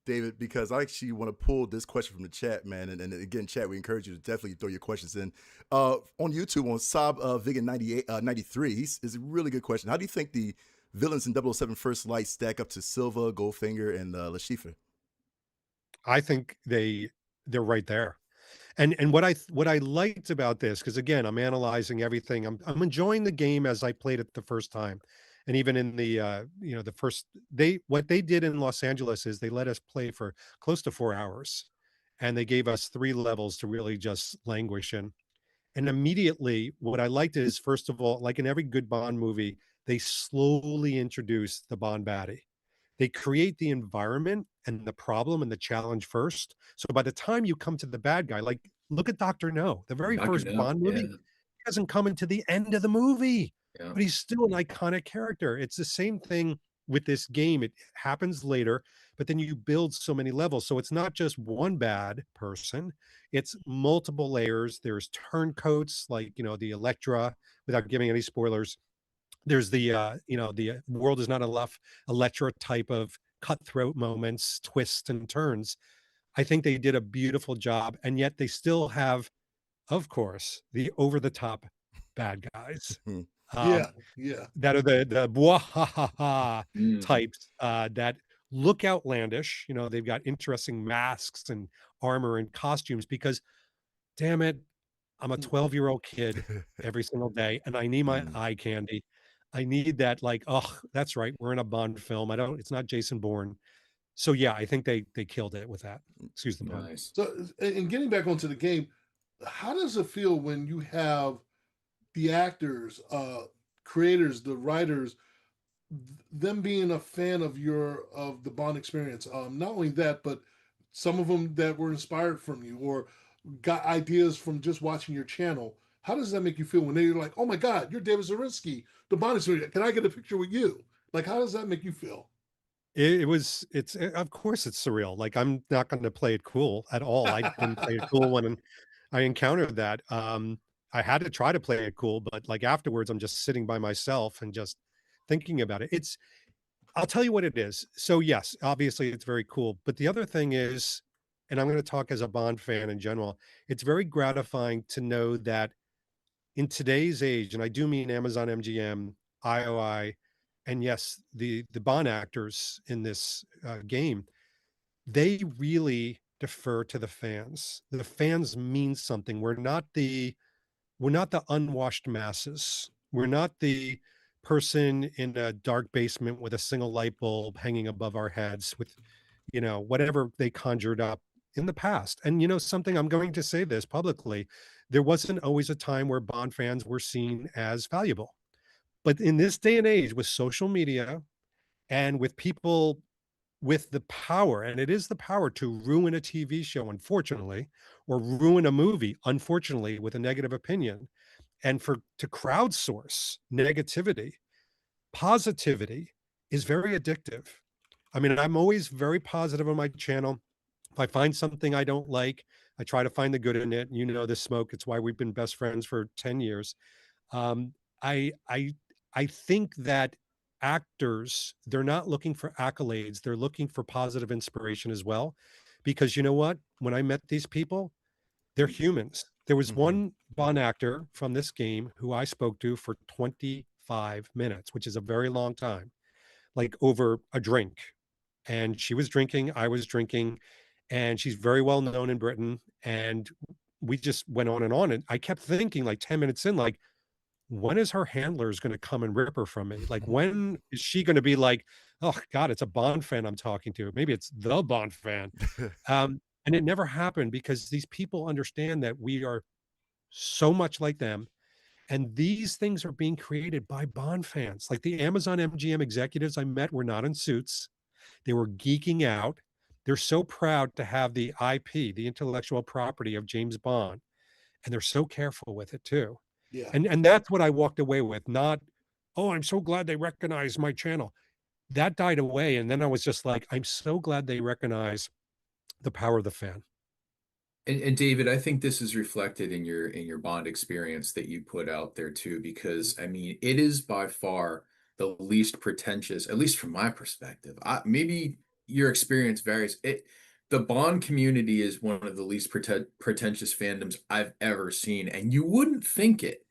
David, because I actually want to pull this question from the chat, man. And again, chat, we encourage you to definitely throw your questions in. On YouTube, on Saab Vegan 98, 93, is a really good question. How do you think the villains in 007 First Light stack up to Silva, Goldfinger, and Lashifa? I think they're right there. And what I liked about this, because again, I'm analyzing everything. I'm enjoying the game as I played it the first time. And even in the the first they what they did in Los Angeles is they let us play for close to 4 hours. And they gave us 3 levels to really just languish in. And immediately, what I liked is, first of all, like in every good Bond movie, they slowly introduce the Bond baddie. They create the environment and the problem and the challenge first. So by the time you come to the bad guy, like look at Doctor No, the very Dr. first No. Bond movie, Yeah. he doesn't come into the end of the movie, Yeah. but he's still an iconic character. It's the same thing with this game. It happens later, but then you build so many levels. So it's not just one bad person, it's multiple layers. There's turncoats like, the Electra, without giving any spoilers. There's the world is not enough Electra type of cutthroat moments, twists and turns. I think they did a beautiful job, and yet they still have, of course, the over the top bad guys. Hmm. Um, Yeah. Yeah. that are the "Bwahaha" Mhm. types, that look outlandish. They've got interesting masks and armor and costumes because, damn it, I'm a 12-year-old kid every single day, and I need my Mm. eye candy. I need that, like, "Oh, that's right, we're in a Bond film. I don't It's not Jason Bourne." So, yeah, I think they killed it with that. Excuse the pun. Nice. So, and getting back onto the game, how does it feel when you have the actors, creators, the writers, them being a fan of the Bond experience? Not only that, but some of them that were inspired from you or got ideas from just watching your channel. How does that make you feel when they're like, "Oh my God, you're David Zaritsky, the Bond experience. Can I get a picture with you?" Like, how does that make you feel? Of course it's surreal. Like, I'm not gonna play it cool at all. I didn't play it cool when I encountered that. I had to try to play it cool, but, like, afterwards, I'm just sitting by myself and just thinking about it. I'll tell you what it is. So, yes, obviously, it's very cool, but the other thing is, and I'm gonna talk as a Bond fan in general, it's very gratifying to know that in today's age, and I do mean Amazon MGM, IOI, and yes, the Bond actors in this, game, they really defer to the fans. The fans mean something. We're not the unwashed masses. We're not the person in a dark basement with a single light bulb hanging above our heads with, whatever they conjured up in the past. And you know something, I'm going to say this publicly. There wasn't always a time where Bond fans were seen as valuable. But in this day and age with social media and with people with the power, and it is the power to ruin a TV show, unfortunately, or ruin a movie, unfortunately, with a negative opinion, and for to crowdsource negativity, positivity is very addictive. I mean, I'm always very positive on my channel. If I find something I don't like, I try to find the good in it. You know, this Smoke. It's why we've been best friends for 10 years. Um, I I I think that actors, they're not looking for accolades. They're looking for positive inspiration as well. Because you know what? When I met these people, they're humans. There was Mhm. one Bond actor from this game who I spoke to for 25 minutes, which is a very long time, like over a drink. And she was drinking, I was drinking, and she's very well known in Britain. And we just went on and on. And I kept thinking, like 10 minutes in, like, when is her handlers going to come and rip her from me? Like, when is she going to be like, oh God, it's a Bond fan I'm talking to? Maybe it's the Bond fan. And it never happened because these people understand that we are so much like them. And these things are being created by Bond fans. Like the Amazon MGM executives I met were not in suits. They were geeking out. They're so proud to have the IP, the intellectual property of James Bond, and they're so careful with it too. Yeah. And that's what I walked away with, not, oh, I'm so glad they recognize my channel. That died away. And then I was just like, I'm so glad they recognize the power of the fan. And David, I think this is reflected in your Bond experience that you put out there too, because I mean, it is by far the least pretentious, at least from my perspective. Maybe your experience varies. The Bond community is one of the least pretentious fandoms I've ever seen, and you wouldn't think it.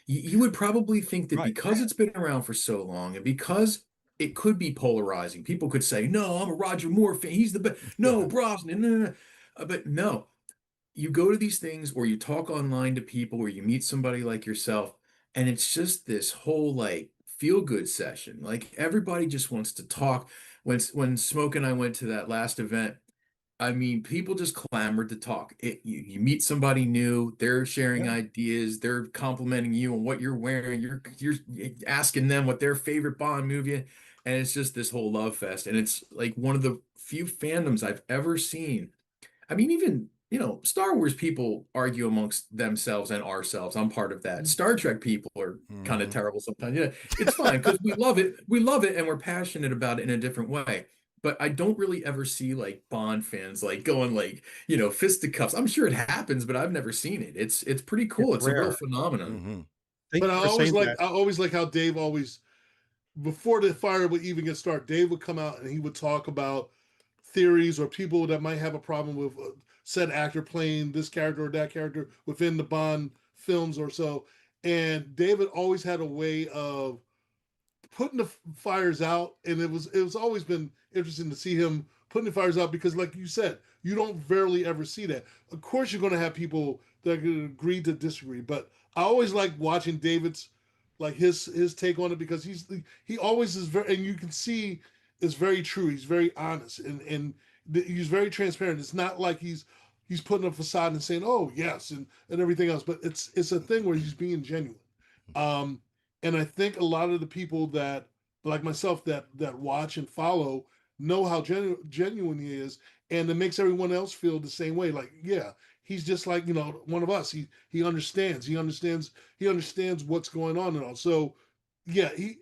You would probably think that Right. because it's been around for so long, and because it could be polarizing, people could say, "No, I'm a Roger Moore fan. He's the best." No, Brosnan. No, no, no. But no, you go to these things or you talk online to people or you meet somebody like yourself, and it's just this whole like feel good session. Like everybody just wants to talk. When Smoke and I went to that last event, I mean, people just clamored to talk. You meet somebody new, they're sharing Yeah. ideas, they're complimenting you on what you're wearing, you're asking them what their favorite Bond movie is, and it's just this whole love fest. And it's like one of the few fandoms I've ever seen. I mean, even, Star Wars people argue amongst themselves and ourselves. I'm part of that. Star Trek people are kind of Mhm. terrible sometimes. Yeah, it's fine because we love it. We love it and we're passionate about it in a different way. But I don't really ever see like Bond fans like going like, fisticuffs. I'm sure it happens, but I've never seen it. It's pretty It's cool. It's a real rare. phenomenon. Mhm. Thank But you for saying that. I always like how Dave always, before the fire would even get started, Dave would come out and he would talk about theories or people that might have a problem with said actor playing this character or that character within the Bond films or so. And David always had a way of putting the fires out, and it was always been interesting to see him putting the fires out because, like you said, you don't rarely ever see that. Of course, you're going to have people that are going to agree to disagree, but I always like watching David's like his take on it because he always is very, and you can see it's very true. He's very honest and he's very transparent. It's not like he's putting a facade and saying, "Oh yes," and everything else, but it's a thing where he's being genuine. Um, and I think a lot of the people that like myself that watch and follow know how genuine he is, and it makes everyone else feel the same way. Like, yeah, he's just like one of us. He understands. He understands what's going on and all. So, yeah, he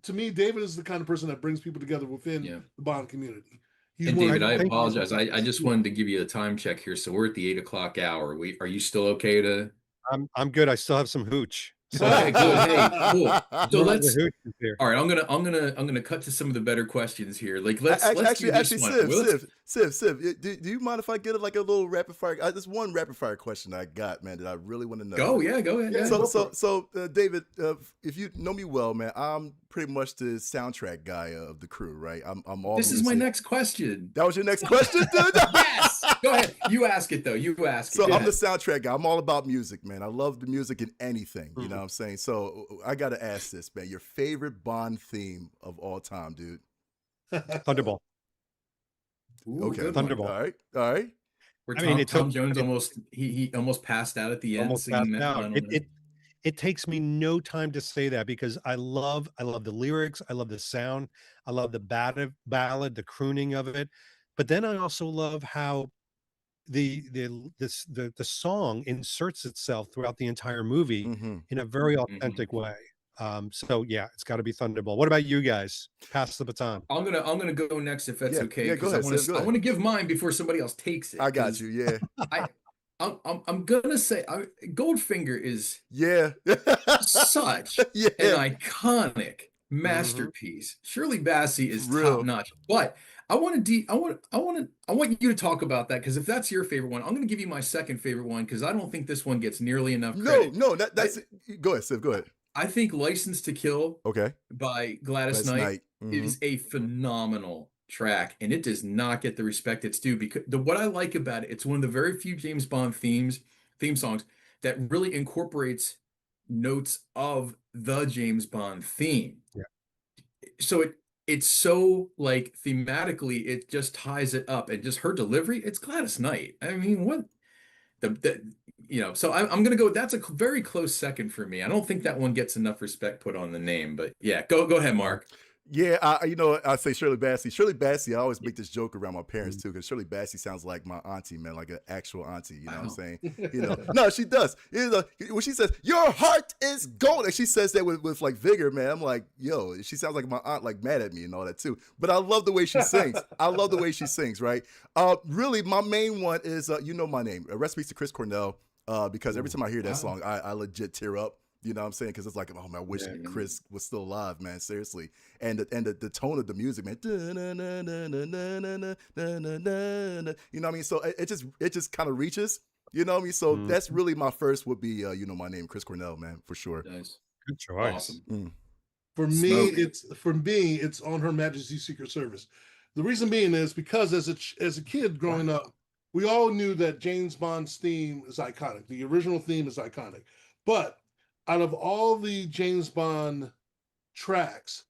to me, David is the kind of person that brings people together within Yeah. the Bond community. He's And one of David, the I Thank easiest apologize. I ones. just Yeah. wanted to give you a time check here. So we're at the 8 o'clock hour. Are you still okay to? I'm good. I still have some hooch. So Okay, good. Hey, cool. So more of the let's. hooch is here. All right, I'm gonna cut to some of the better questions here. Like let's do this Actually, one. Civ, do you mind if I get like a little rapid fire? This one rapid fire question I got, man, that I really want to know. Go, yeah, go ahead. Yeah, Yeah. go for it. David, if you know me well, man, I'm pretty much the soundtrack guy of the crew, right? I'm all This is my music. next question. That was your next question, dude? Yes. Go ahead. You ask it though. You ask it. So Go I'm the ahead. soundtrack guy. I'm all about music, man. I love the music in anything. You know what I'm saying? So I got to ask this, man. Your favorite Bond theme of all time, dude? Thunderball. Ooh, Okay. good one. All Thunderball. right. All right. Where I mean, Tom Jones it almost he almost passed out at the end almost singing passed that out. final It note. it it takes me no time to say that because I love the lyrics, I love the sound, I love the ballad, the crooning of it. But then I also love how the song inserts itself throughout the entire movie Mm-hmm. in a very Mhm. authentic way. So yeah, it's got to be Thunderball. What about you guys? Pass the baton. I'm gonna go next if that's Yeah. okay, Yeah. Go because I ahead, want Sid. Go to I ahead. want to give mine before somebody else takes it. I got Because you. Yeah. I I'm gonna say Goldfinger is Yeah. such an Yeah. iconic Mm-hmm. masterpiece. Shirley Bassey For is top real. notch. But I want you to talk about that, because if that's your favorite one, I'm going to give you my second favorite one, because I don't think this one gets nearly enough No, credit. no, I that's go ahead, Sid. Go ahead. I think License to Kill Okay. by Gladys Last Knight night. Mm-hmm. is a phenomenal track, and it does not get the respect it's due, because what I like about it, it's one of the very few James Bond theme songs that really incorporates notes of the James Bond theme. Yeah. So it's so, like, thematically it just ties it up, and just her delivery, it's Gladys Knight. I mean, what the so I'm gonna go, that's a very close second for me. I don't think that one gets enough respect put on the name, but yeah, go ahead, Yeah. Mark. Yeah, I say Shirley Bassey. Shirley Bassey, I always make this joke around my parents Mm. too, because Shirley Bassey sounds like my auntie, man, like an actual auntie. You know what I'm Wow. saying? No, she does. When she says "Your heart is gold," and she says that with like vigor, man. I'm like, yo, she sounds like my aunt, like mad at me and all that too. But I love the way she sings. I love the way she sings. Right? Really, my main one is you know my name. Rest in peace to Chris Cornell. Because every time I hear that Wow. song, I legit tear up. You know what I'm saying? Because it's like, oh man, I wish Yeah. Chris was still alive, man. Seriously. And the tone of the music, man. You know what I mean? So it just kind of reaches. You know what I mean? So Mm. that's really my first would be you know my name, Chris Cornell, man, for sure. Nice. Good choice. Awesome. Mm. For me, Smoke. it's on Her Majesty's Secret Service. The reason being is because as a kid growing up, we all knew that James Bond's theme is iconic. The original theme is iconic. But out of all the James Bond tracks,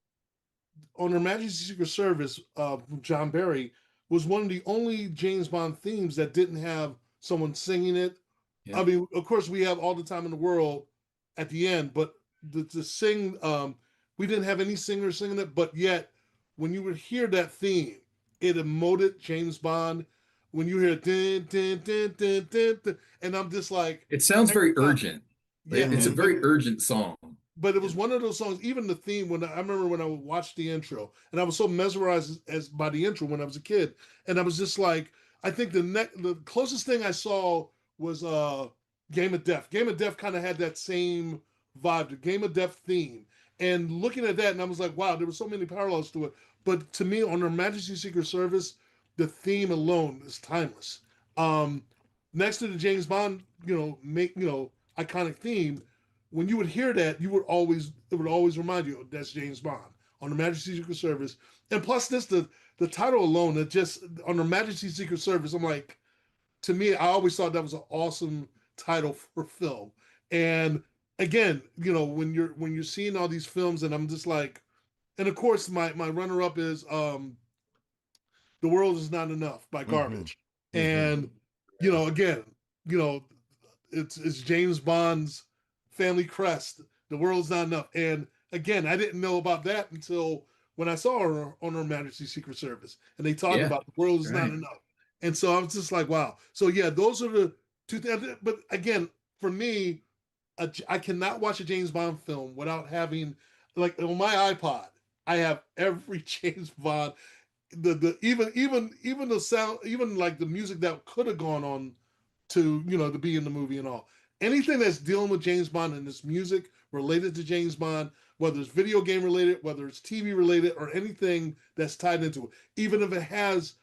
on Her Majesty's Secret Service from John Barry was one of the only James Bond themes that didn't have someone singing it. Yeah. I mean, of course, we have All the Time in the World at the end, but to sing, we didn't have any singers singing it. But yet, when you would hear that theme, it emoted James Bond. When you hear din, din, din, din, din, din, and I'm just like, It sounds very urgent. yeah, It's a Mhm. very urgent song. but it was one of those songs. Even the theme, when I remember when I watched the intro, and I was so mesmerized as by the intro when I was a kid, and I was just like, I think the closest thing I saw was Game of Death. Game of Death kind of had that same vibe, the Game of Death theme. And looking at that, and I was like, wow, there were so many parallels to it. But to me, on Her Majesty's Secret Service, the theme alone is timeless. Um, Next to the James Bond, iconic theme, when you would hear that, it would always remind you, that's James Bond on the Majesty's Secret Service. And plus this, the title alone, that just on the Majesty's Secret Service, I'm like, to me, I always thought that was an awesome title for film. And again, when you're seeing all these films, and I'm just like, and of course my runner up is The World Is Not Enough by Mhm. Garbage. Mhm. And again, you know, it's James Bond's family crest. The world's not enough. And again, I didn't know about that until when I saw her on Her Majesty's Secret Service, and they talked Yeah, about the world is not right. enough. And so I was just like, wow. So yeah, those are the two things. But again, for me, I cannot watch a James Bond film without having, like, on my iPod, I have every James Bond, the even the sound, even like the music that could have gone on to be in the movie and all. Anything that's dealing with James Bond and this music related to James Bond, whether it's video game related, whether it's TV related, or anything that's tied into it, even if it has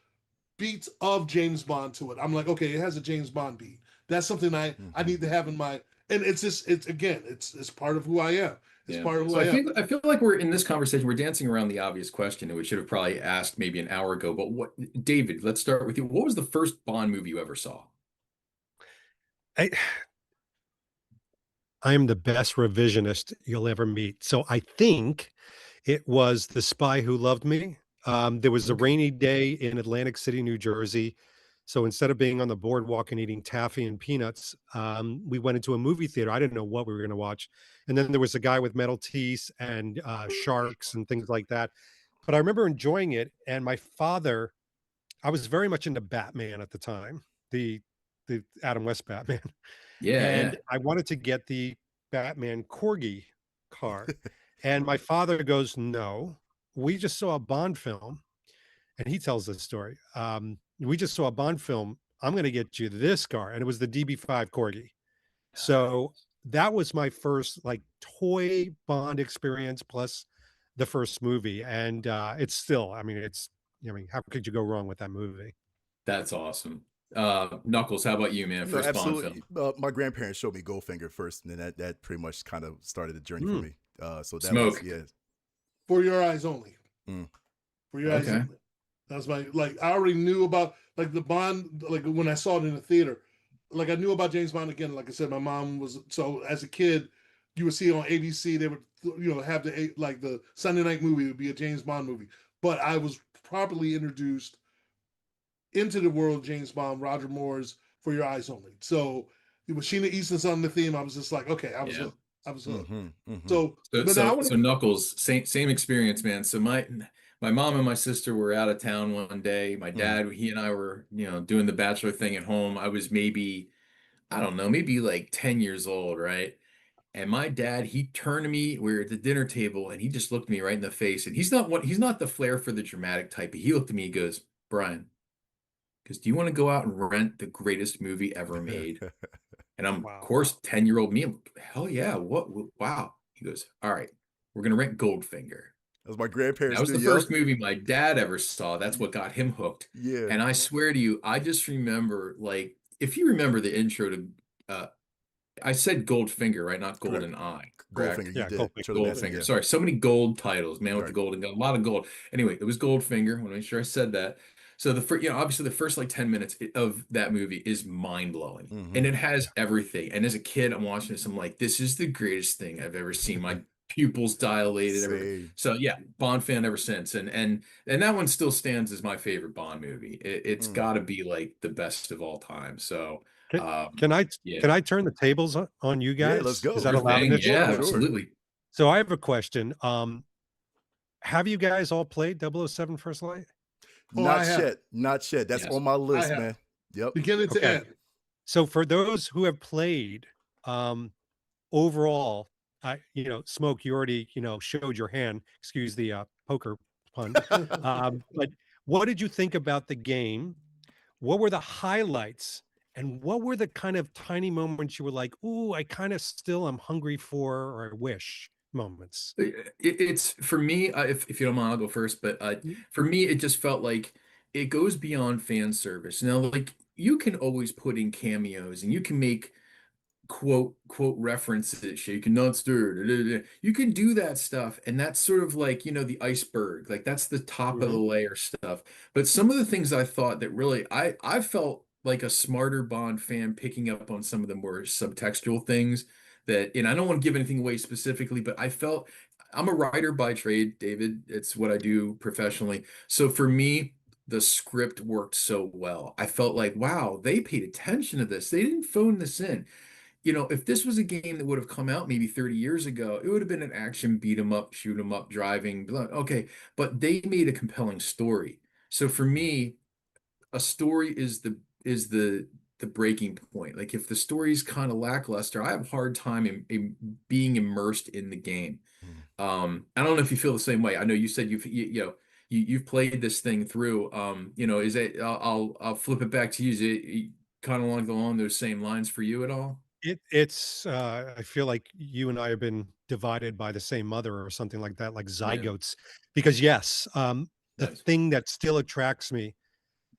beats of James Bond to it, I'm like, okay, it has a James Bond beat. That's something I need to have in my, and it's part of who I am. It's Yeah. part of who So I am. I feel like we're in this conversation, we're dancing around the obvious question, and we should have probably asked maybe an hour ago. But David, let's start with you. What was the first Bond movie you ever saw? I I am the best revisionist you'll ever meet. So I think it was The Spy Who Loved Me. There was a rainy day in Atlantic City, New Jersey. So instead of being on the boardwalk and eating taffy and peanuts, we went into a movie theater. I didn't know what we were going to watch. And then there was a guy with metal teeth and sharks and things like that. But I remember enjoying it. And my father, I was very much into Batman at the time, the Adam West Batman. Yeah, yeah. And I wanted to get the Batman Corgi car. And my father goes, "No, we just saw a Bond film." And he tells this story. We just saw a Bond film. I'm going to get you this car. And it was the DB5 Corgi. So that was my first like toy Bond experience plus the first movie. And it's still, I mean, how could you go wrong with that movie? That's awesome. Knuckles, how about you, man? No, First Bond film. absolutely. My grandparents showed me Goldfinger first, and then that pretty much kind of started the journey for me. So that was, Smoke. yeah. For Your Eyes Only. Mm. For Your Eyes Okay. Only. That's my, like, I already knew about, like, the Bond, like, when I saw it in the theater. Like, I knew about James Bond again. Like I said, my mom was, so as a kid, you would see on ABC, they would, have the Sunday night movie would be a James Bond movie. But I was properly introduced into the world of James Bond, Roger Moore's For Your Eyes Only. So with Sheena Easton's on the theme, I was just like, okay, I was hooked. I was hooked. So, but now I So Knuckles, same experience, man. So my mom and my sister were out of town one day. My dad, he and I were, doing the bachelor thing at home. I was maybe, I don't know, maybe like 10 years old, right? And my dad, he turned to me, we were at the dinner table, and he just looked me right in the face. And he's not the flair for the dramatic type. But he looked at me, he goes, "Brian, because do you want to go out and rent the greatest movie ever made?" And I'm, Wow. of course, 10-year-old me, I'm like, hell yeah, wow. He goes, "All right, we're gonna rent Goldfinger." That's my grandparents. That was too, the first movie my dad ever saw. That's what got him hooked. Yeah. And I swear to you, I just remember, like, if you remember the intro to, I said Goldfinger, right? Not Correct. Golden Eye. Correct? Goldfinger, you Yeah, did. Goldfinger. Charlie Manson, Goldfinger. yeah. Sorry, so many gold titles, man with the Right. golden gun, a lot of gold. Anyway, it was Goldfinger. I want to make sure I said that. So the first, obviously the first like 10 minutes of that movie is mind blowing, and it has everything. And as a kid, I'm watching this, I'm like, this is the greatest thing I've ever seen. My pupils dilated, everything. Same. So yeah, Bond fan ever since, and that one still stands as my favorite Bond movie. It's got to be like the best of all time. So. Can I Yeah. can I turn the tables on you guys? Yeah, let's go. Is that Sure allowed in thing. this Yeah, show? Sure. absolutely. So I have a question. Have you guys all played 007 First Light? Oh, Not I have. yet. Not yet. That's Yes. on my list, have. man. Yep. beginning to Okay. end. So for those who have played, overall, Smoke, you already, showed your hand. Excuse the poker pun. But what did you think about the game? What were the highlights? And what were the kind of tiny moments you were like, "Ooh, I kind of still am hungry for," or "I wish" moments? It's for me, if you don't mind, I'll go first. But for me, it just felt like it goes beyond fan service. Now, like you can always put in cameos and you can make quote references. You can not stir. You can do that stuff, and that's sort of like the iceberg. Like that's the top of the layer stuff. But some of the things I thought that really I felt like a smarter Bond fan picking up on some of the more subtextual things that, and I don't want to give anything away specifically, but I felt I'm a writer by trade, David. It's what I do professionally. So for me, the script worked so well. I felt like, wow, they paid attention to this. They didn't phone this in. If this was a game that would have come out maybe 30 years ago, it would have been an action beat 'em up, shoot 'em up, driving. Okay, but they made a compelling story. So for me, a story is the breaking point. Like if the story's kind of lackluster, I have a hard time in being immersed in the game. I don't know if you feel the same way. I know you said you've played this thing through. Is it? I'll flip it back to you. Is it kind of along those same lines for you at all? It's I feel like you and I have been divided by the same mother or something like that, like Yeah. zygotes. Because yes, the Nice. thing that still attracts me,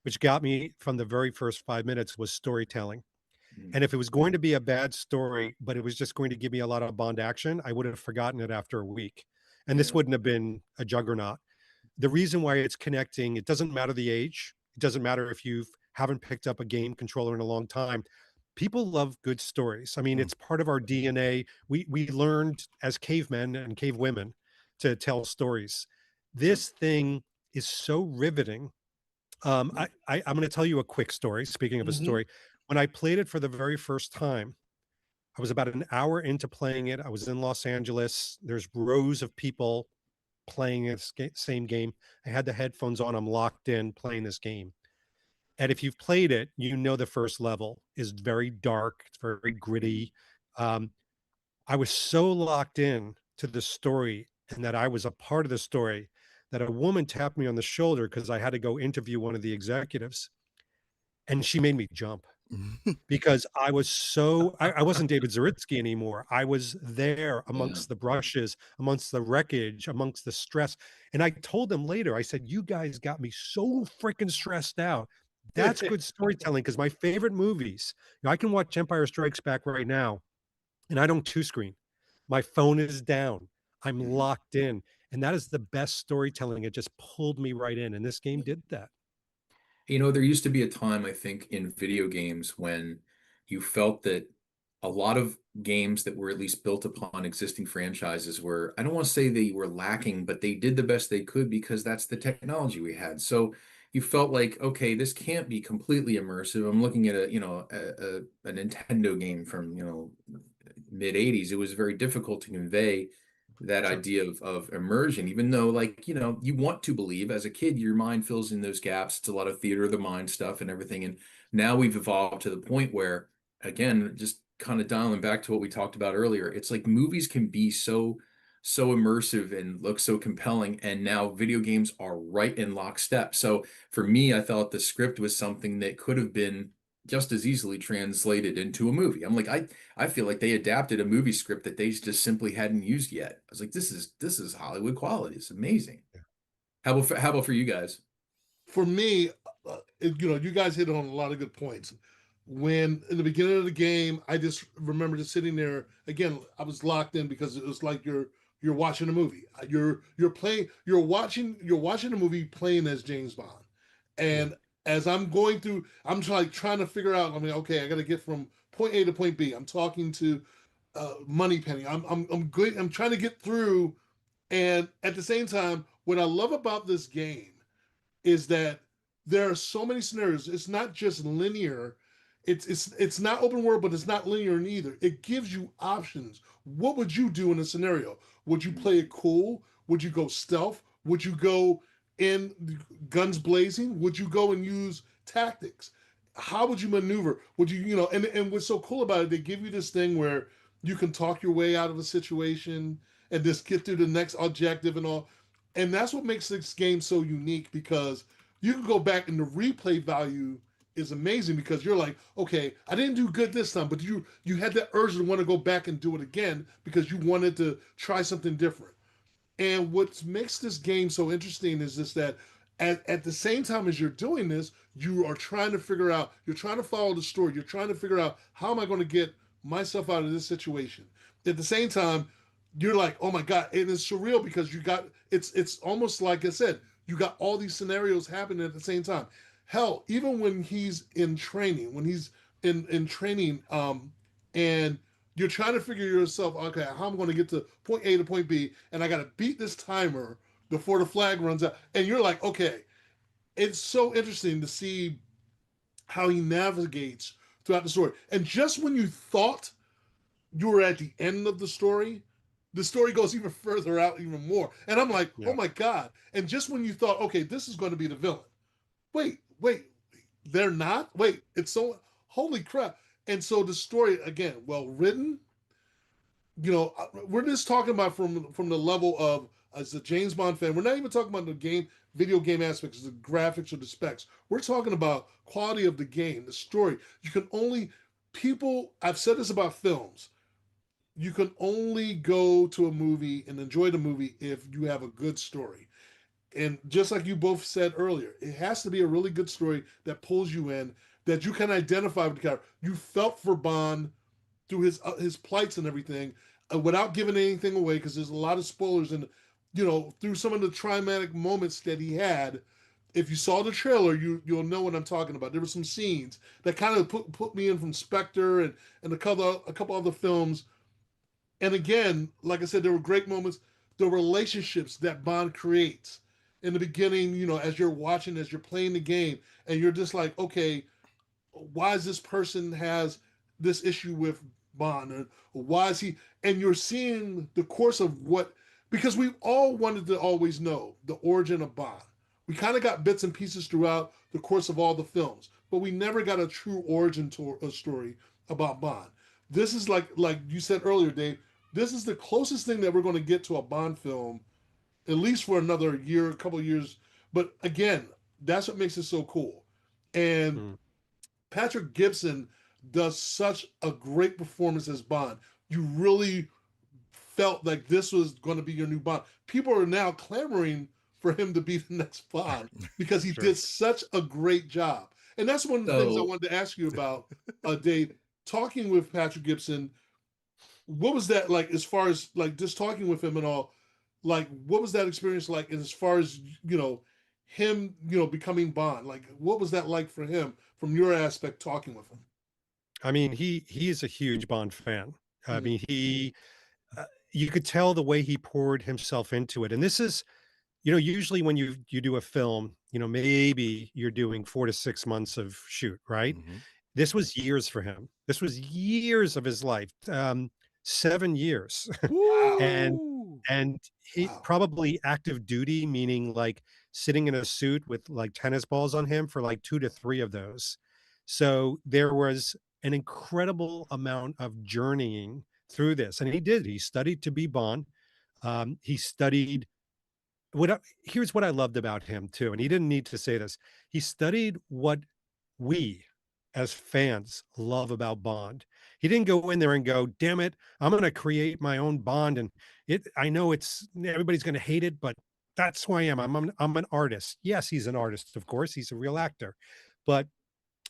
which got me from the very first 5 minutes, was storytelling. And if it was going to be a bad story, but it was just going to give me a lot of Bond action, I would have forgotten it after a week. And this Yeah. wouldn't have been a juggernaut. The reason why it's connecting, it doesn't matter the age. It doesn't matter if you haven't picked up a game controller in a long time. People love good stories. I mean, it's part of our DNA. We learned as cavemen and cavewomen to tell stories. This thing is so riveting. I'm going to tell you a quick story. Speaking of a Mm-hmm. story, when I played it for the very first time, I was about an hour into playing it. I was in Los Angeles. There's rows of people playing this same game. I had the headphones on. I'm locked in playing this game. And if you've played it, you know the first level is very dark. It's very gritty. Um, I was so locked in to the story and that I was a part of the story that a woman tapped me on the shoulder because I had to go interview one of the executives, and she made me jump because I wasn't David Zaritsky anymore. I was there Yeah. amongst the brushes, amongst the wreckage, amongst the stress. And I told them later, I said, you guys got me so freaking stressed out. That's good storytelling because my favorite movies, I can watch Empire Strikes Back right now and I don't two screen. My phone is down. I'm locked in. And that is the best storytelling. It just pulled me right in. And this game did that. There used to be a time, I think, in video games when you felt that a lot of games that were at least built upon existing franchises were, I don't want to say they were lacking, but they did the best they could because that's the technology we had. So you felt like, okay, this can't be completely immersive. I'm looking at a Nintendo game from, mid 80s. It was very difficult to convey that Sure. idea of immersion, even though, like, you want to believe as a kid, your mind fills in those gaps. It's a lot of theater of the mind stuff and everything. And now we've evolved to the point where, again, just kind of dialing back to what we talked about earlier, it's like movies can be so immersive and look so compelling, and now video games are right in lockstep. So for me, I thought the script was something that could have been just as easily translated into a movie. I'm like, I feel like they adapted a movie script that they just simply hadn't used yet. I was like, this is Hollywood quality. It's amazing. How about for you guys? For me, you guys hit on a lot of good points. When in the beginning of the game, I just remember just sitting there again. I was locked in because it was like you're watching a movie. You're watching a movie playing as James Bond, Yeah. and as I'm going through, I'm trying to figure out. I mean, okay, I got to get from point A to point B. I'm talking to Moneypenny. I'm good. I'm trying to get through, and at the same time, what I love about this game is that there are so many scenarios. It's not just linear. It's not open world, but it's not linear neither. It gives you options. What would you do in a scenario? Would you play it cool? Would you go stealth? Would you go in guns blazing? Would you go and use tactics? How would you maneuver? Would and what's so cool about it, they give you this thing where you can talk your way out of a situation and just get through the next objective and all. And that's what makes this game so unique, because you can go back and the replay value is amazing, because you're like, okay, I didn't do good this time, but you had that urge to want to go back and do it again because you wanted to try something different. And what makes this game so interesting is just that at the same time as you're doing this, you are trying to figure out, you're trying to follow the story, you're trying to figure out, how am I going to get myself out of this situation? At the same time, you're like, oh my God, and it's surreal because it's almost like I said, you got all these scenarios happening at the same time. Hell, even when he's in training, in training, and you're trying to figure yourself, okay, how I'm going to get to point A to point B, and I got to beat this timer before the flag runs out. And you're like, okay, it's so interesting to see how he navigates throughout the story. And just when you thought you were at the end of the story goes even further out, even more. And I'm like, oh Yeah. my God. And just when you thought, okay, this is going to be the villain. Wait, they're not? Wait, it's so, holy crap. And so the story, again, well written, we're just talking about from the level of, as a James Bond fan, we're not even talking about the video game aspects, the graphics or the specs. We're talking about quality of the game, the story. I've said this about films. You can only go to a movie and enjoy the movie if you have a good story. And just like you both said earlier, it has to be a really good story that pulls you in, that you can identify with the character. You felt for Bond through his plights and everything, without giving anything away, because there's a lot of spoilers, and through some of the traumatic moments that he had. If you saw the trailer, you'll know what I'm talking about. There were some scenes that kind of put me in from Spectre and a couple other films. And again, like I said, there were great moments. The relationships that Bond creates in the beginning, you know, as you're watching, as you're playing the game, and you're just like, okay, why is this person has this issue with Bond, or why is he? And you're seeing the course of what, because we all wanted to always know the origin of Bond. We kind of got bits and pieces throughout the course of all the films, but we never got a true origin story about Bond. This is like you said earlier, Dave. This is the closest thing that we're going to get to a Bond film, at least for another year, a couple of years. But again, that's what makes it so cool. And Patrick Gibson does such a great performance as Bond. You really felt like this was going to be your new Bond. People are now clamoring for him to be the next Bond because he did such a great job. And that's one of the things I wanted to ask you about, Dave. Talking with Patrick Gibson, what was that like as far as like just talking with him and all? Like, what was that experience like? And as far as, you know, him, you know, becoming Bond, like, what was that like for him from your aspect talking with him? I mean, he is a huge Bond fan. I mean, you could tell the way he poured himself into it. And this is, you know, usually when you do a film, you know, maybe you're doing 4 to 6 months of shoot, right? This was years for him. This was years of his life, 7 years. and he probably active duty, meaning like sitting in a suit with like tennis balls on him for like 2 to 3 of those. So there was an incredible amount of journeying through this. And he did. He studied to be Bond. He studied here's what I loved about him too. And he didn't need to say this. He studied what we as fans love about Bond. He didn't go in there and go, damn it, I'm going to create my own Bond. And I know everybody's going to hate it, but that's who I am. I'm an artist. Yes, he's an artist. Of course, he's a real actor, but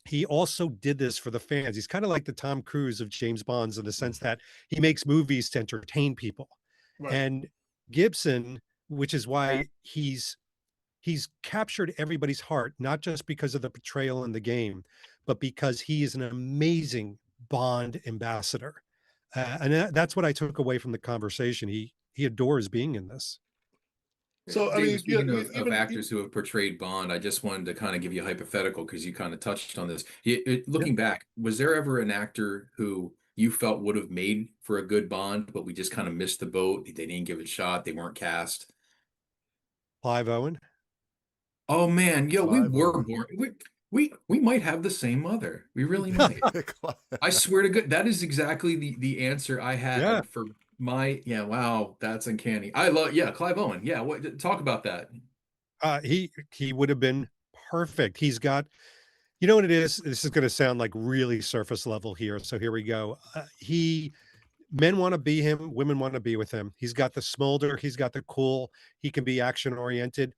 he also did this for the fans. He's kind of like the Tom Cruise of James Bonds in the sense that he makes movies to entertain people. Right. And Gibson, which is why he's captured everybody's heart, not just because of the portrayal in the game, but because he is an amazing Bond ambassador. And that's what I took away from the conversation. He adores being in this. So, I David, mean, speaking yeah, of actors who have portrayed Bond, I just wanted to kind of give you a hypothetical because you kind of touched on this. Looking back, was there ever an actor who you felt would have made for a good Bond, but we just kind of missed the boat? They didn't give it a shot. They weren't cast. Clive Owen. Oh man, yo, we Clive were Owen. born. We might have the same mother. We really might. I swear to God, that is exactly the answer I had for my wow, that's uncanny. I love Clive Owen. Yeah, talk about that. He would have been perfect. He's got, you know what it is? This is going to sound like really surface level here. So here we go. Men want to be him, women want to be with him. He's got the smolder, he's got the cool, he can be action oriented.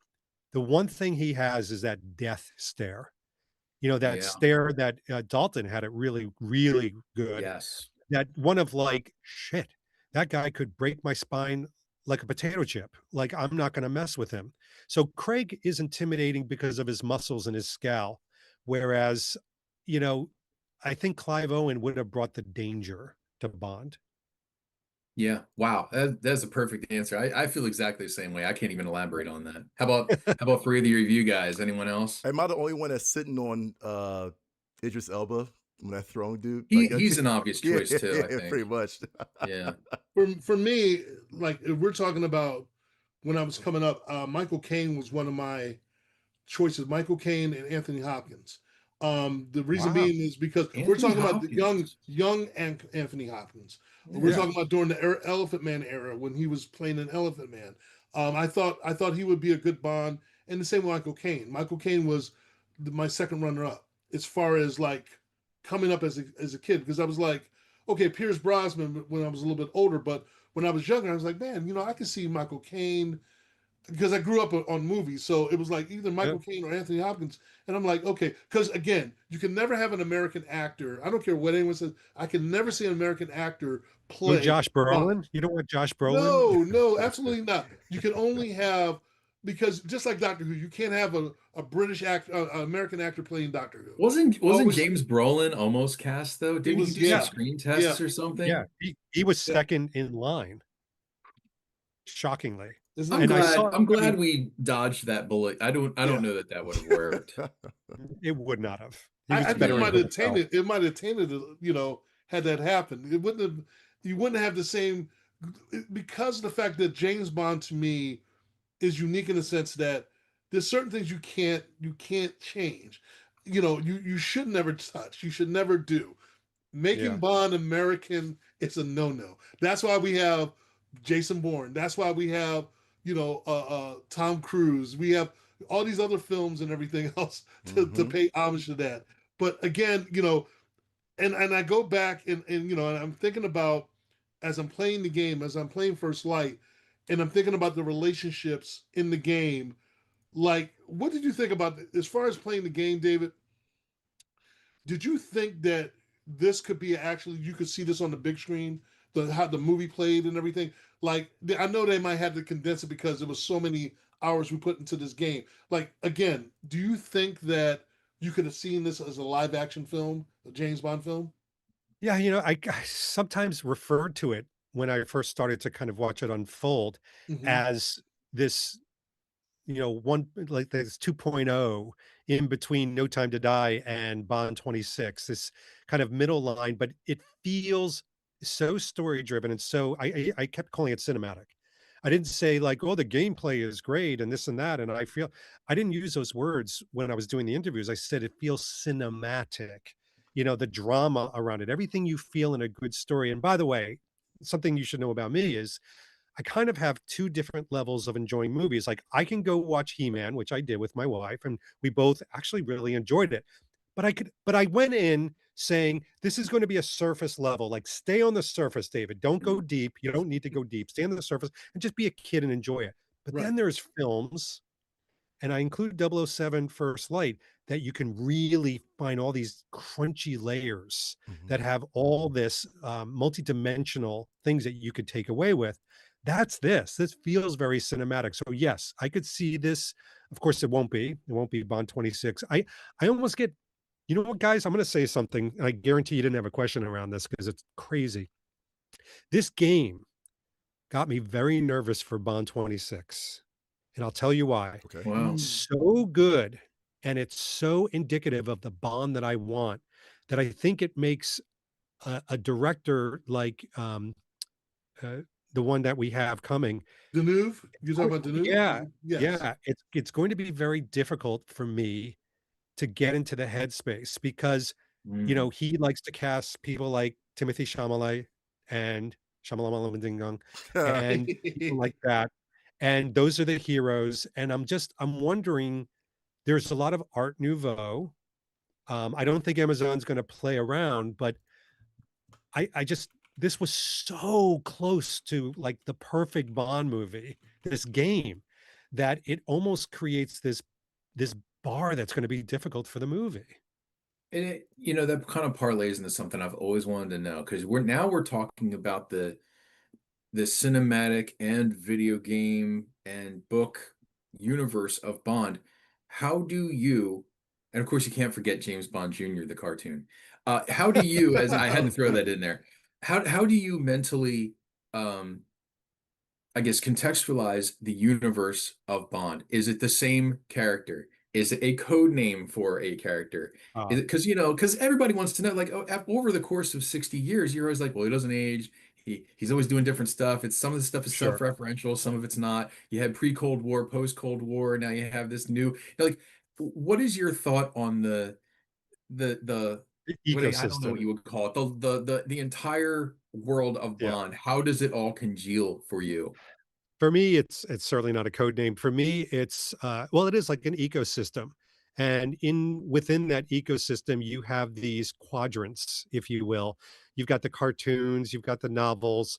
The one thing he has is that death stare. You know, that stare that Dalton had it really, really good. Yes. That one of like, shit, that guy could break my spine like a potato chip. Like, I'm not going to mess with him. So Craig is intimidating because of his muscles and his scowl. Whereas, you know, I think Clive Owen would have brought the danger to Bond. Yeah. Wow. That's a perfect answer. I feel exactly the same way. I can't even elaborate on that. How about for either of you guys? Anyone else? Am I the only one that's sitting on Idris Elba on that throne, dude? He's an obvious choice too, I think. Pretty much. Yeah. For me, like if we're talking about when I was coming up, Michael Caine was one of my choices. Michael Caine and Anthony Hopkins. The reason being is because we're talking about the young Anthony Hopkins. We're talking about during the Elephant Man era when he was playing an Elephant Man. I thought he would be a good Bond, and the same with Michael Caine. Michael Caine was my second runner-up as far as like coming up as a kid, because I was like, okay, Pierce Brosnan when I was a little bit older, but when I was younger, I was like, man, you know, I can see Michael Caine because I grew up on movies, so it was like either Michael Caine or Anthony Hopkins, and I'm like, okay, because again, you can never have an American actor. I don't care what anyone says. I can never see an American actor play Josh Brolin. You don't want Josh Brolin? No, absolutely not. You can only have, because just like Doctor Who, you can't have a British actor, an American actor playing Doctor Who. Wasn't James Brolin almost cast though? Didn't he do some screen tests or something? Yeah, he was second in line. Shockingly. It's I'm not And I good. glad. saw, I'm I mean, glad we dodged that bullet. I don't Yeah. know that would have worked. it would not have. He I was think it better in might have Hotel. tainted. It might have tainted it. Had that happened, it wouldn't have. You wouldn't have the same because of the fact that James Bond to me is unique in the sense that there's certain things you can't change. You should never touch. You should never do. Yeah. Making Bond American, it's a no-no. That's why we have Jason Bourne. That's why we have Tom Cruise. We have all these other films and everything else to Mm-hmm. pay homage to that. But again, and I go back and I'm thinking about as I'm playing the game, as I'm playing First Light, and I'm thinking about the relationships in the game. Like, what did you think about as far as playing the game, David? Did you think that this could be actually you could see this on the big screen, how the movie played and everything? Like, I know they might have to condense it because there was so many hours we put into this game. Like, again, do you think that you could have seen this as a live action film, a James Bond film? Yeah, I sometimes referred to it when I first started to kind of watch it unfold Hmm. as this, one like this 2.0 in between No Time to Die and Bond 26, this kind of middle line, but it feels so story driven and so I kept calling it cinematic. I didn't say like, oh, the gameplay is great and this and that. And I didn't use those words when I was doing the interviews. I said it feels cinematic, the drama around it, everything you feel in a good story. And by the way, something you should know about me is I kind of have two different levels of enjoying movies. Like I can go watch He-Man, which I did with my wife, and we both actually really enjoyed it. But I went in saying, this is going to be a surface level. Like stay on the surface, David. Don't go deep. You don't need to go deep. Stay on the surface and just be a kid and enjoy it. But Right. then there's films, and I include 007 First Light, that you can really find all these crunchy layers that have all this multi-dimensional things that you could take away with. That's this. This feels very cinematic. So yes, I could see this. Of course, it won't be. It won't be Bond 26. I almost get, you know what, guys? I'm going to say something. And I guarantee you didn't have a question around this because it's crazy. This game got me very nervous for Bond 26. And I'll tell you why. Okay. Wow. It's Mm. so good and it's so indicative of the Bond that I want that I think it makes a director like uh, the one that we have coming. Deneuve? You talking about Deneuve? Yeah, Yes. yeah. It's going to be very difficult for me to get into the headspace because Mm. he likes to cast people like Timothy Chalamet and Shyamalama Ding Dong and people like that. And those are the heroes. And I'm wondering, there's a lot of Art Nouveau. I don't think Amazon's going to play around, but I just, this was so close to like the perfect Bond movie, this game, that it almost creates this bar that's going to be difficult for the movie. And that kind of parlays into something I've always wanted to know because we're talking about the cinematic and video game and book universe of Bond. How do you, and of course you can't forget James Bond Jr., the cartoon. How do you, as I had to throw that in there, how do you mentally um I guess contextualize the universe of Bond? Is it the same character? Is it a code name for a character? Uh, Is it because everybody wants to know, like, over the course of 60 years, you're always like, well, he doesn't age. He's always doing different stuff. It's some of the stuff is sure. self-referential, some of it's not. You had pre-Cold War, post-Cold War, now you have this new, like, what is your thought on the The I don't know ecosystem. what you would call it, the entire world of Yeah. Bond. How does it all congeal for you? For me, it's certainly not a code name. For me, it's well, it is like an ecosystem. And within that ecosystem, you have these quadrants, if you will. You've got the cartoons, you've got the novels.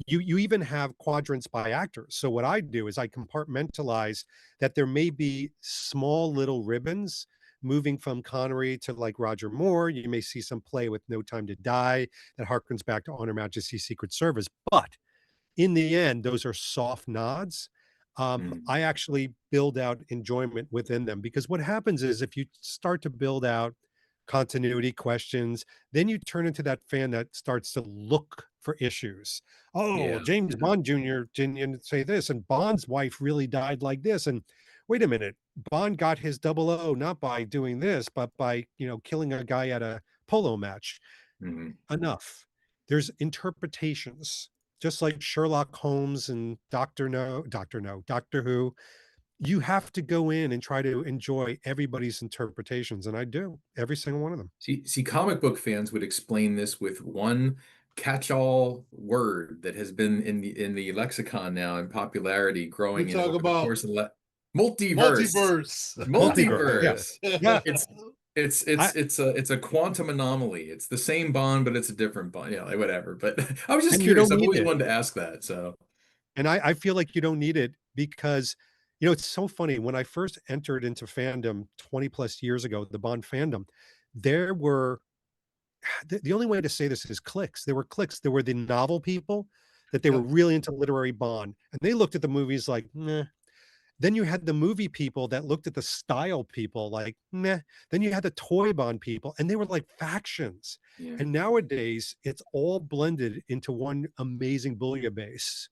You even have quadrants by actors. So what I do is I compartmentalize that there may be small little ribbons moving from Connery to like Roger Moore. You may see some play with No Time to Die that harkens back to On Her Majesty's Secret Service. But in the end, those are soft nods. Mm. I actually build out enjoyment within them because what happens is if you start to build out continuity questions, then you turn into that fan that starts to look for issues. Oh, well, Yeah. James Bond Jr. didn't say this, and Bond's wife really died like this. And wait a minute, Bond got his 00 not by doing this, but by, killing a guy at a polo match. Mhm. Enough. There's interpretations, just like Sherlock Holmes and Doctor Who. You have to go in and try to enjoy everybody's interpretations, and I do, every single one of them. See, comic book fans would explain this with one catch-all word that has been in the lexicon now in popularity, growing We in talk over the about course of multiverse. multiverse. Multiverse. Yeah. It's a quantum anomaly. It's the same Bond, but it's a different Bond. Yeah, like whatever. But I was just And you curious. don't I've need always it. wanted to ask that. So And I feel like you don't need it because, it's so funny. When I first entered into fandom 20 plus years ago, the Bond fandom, there were, the only way to say this is cliques. There were cliques. There were the novel people that they were really into literary Bond, and they looked at the movies like, meh. Then you had the movie people that looked at the style people like, meh. Then you had the toy Bond people, and they were like factions. yeah. And nowadays, it's all blended into one amazing bouillabaisse.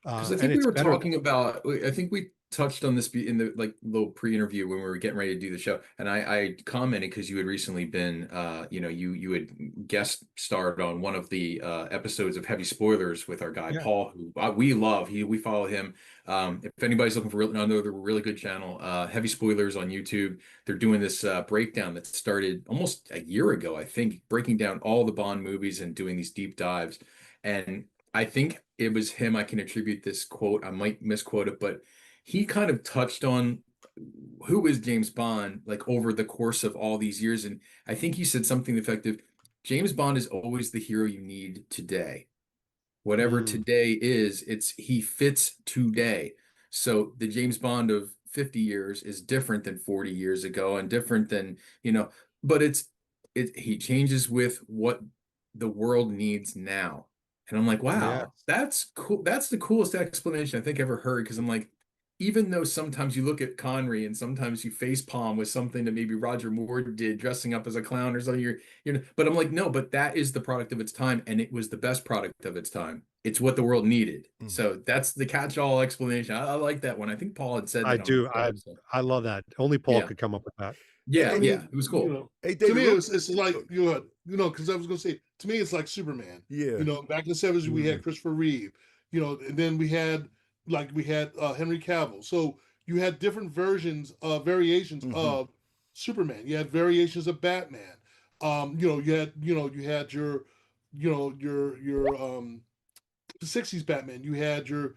Because I And think we it's were better. talking about, I think we touched on this in the like little pre-interview when we were getting ready to do the show, and I commented because you had recently been, you had guest starred on one of the episodes of Heavy Spoilers with our guy Yeah. Paul, who we love. We follow him. If anybody's looking for another really good channel, Heavy Spoilers on YouTube. They're doing this breakdown that started almost a year ago, I think, breaking down all the Bond movies and doing these deep dives. And I think it was him. I can attribute this quote. I might misquote it, but he kind of touched on who is James Bond like over the course of all these years. And I think he said something effective. James Bond is always the hero you need today. Whatever Mm. today is, he fits today. So the James Bond of 50 years is different than 40 years ago and different than, but he changes with what the world needs now. And I'm like, Yes. wow, that's cool. That's the coolest explanation I think I ever heard. Because I'm like, even though sometimes you look at Connery and sometimes you face palm with something that maybe Roger Moore did, dressing up as a clown or something, but I'm like, no, but that is the product of its time, and it was the best product of its time. It's what the world needed. Mhm. So that's the catch-all explanation. I like that one. I think Paul had said that I on do. the show, so. I love that. Only Paul Yeah. could come up with that. Yeah, I mean, yeah, it was cool. Hey, To David, me, real- it's like because I was gonna say, to me, it's like Superman. yeah. Back in the 70s, we had Christopher Reeve. And then we had Henry Cavill. So you had different versions, variations Mhm. of Superman. You had variations of Batman. You had your the 60s Batman. You had your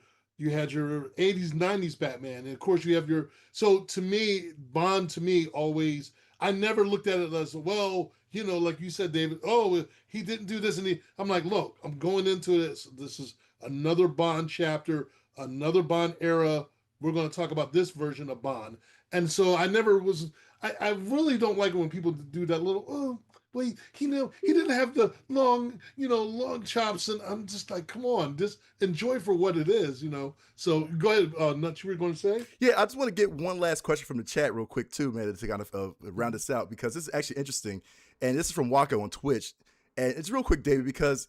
80s, 90s Batman. And of course you have so to me, Bond to me always, I never looked at it as, well, like you said, David, oh, he didn't do this. I'm like, look, I'm going into this. This is another Bond chapter, another Bond era. We're going to talk about this version of Bond. And so I really don't like it when people do that little, oh, well, he didn't have the long chops, and I'm just like, come on, just enjoy for what it is, So go ahead, Nuts, you were going to say? Yeah, I just want to get one last question from the chat real quick too, man, to kind of round us out, because this is actually interesting, and this is from Waka on Twitch, and it's real quick, David, because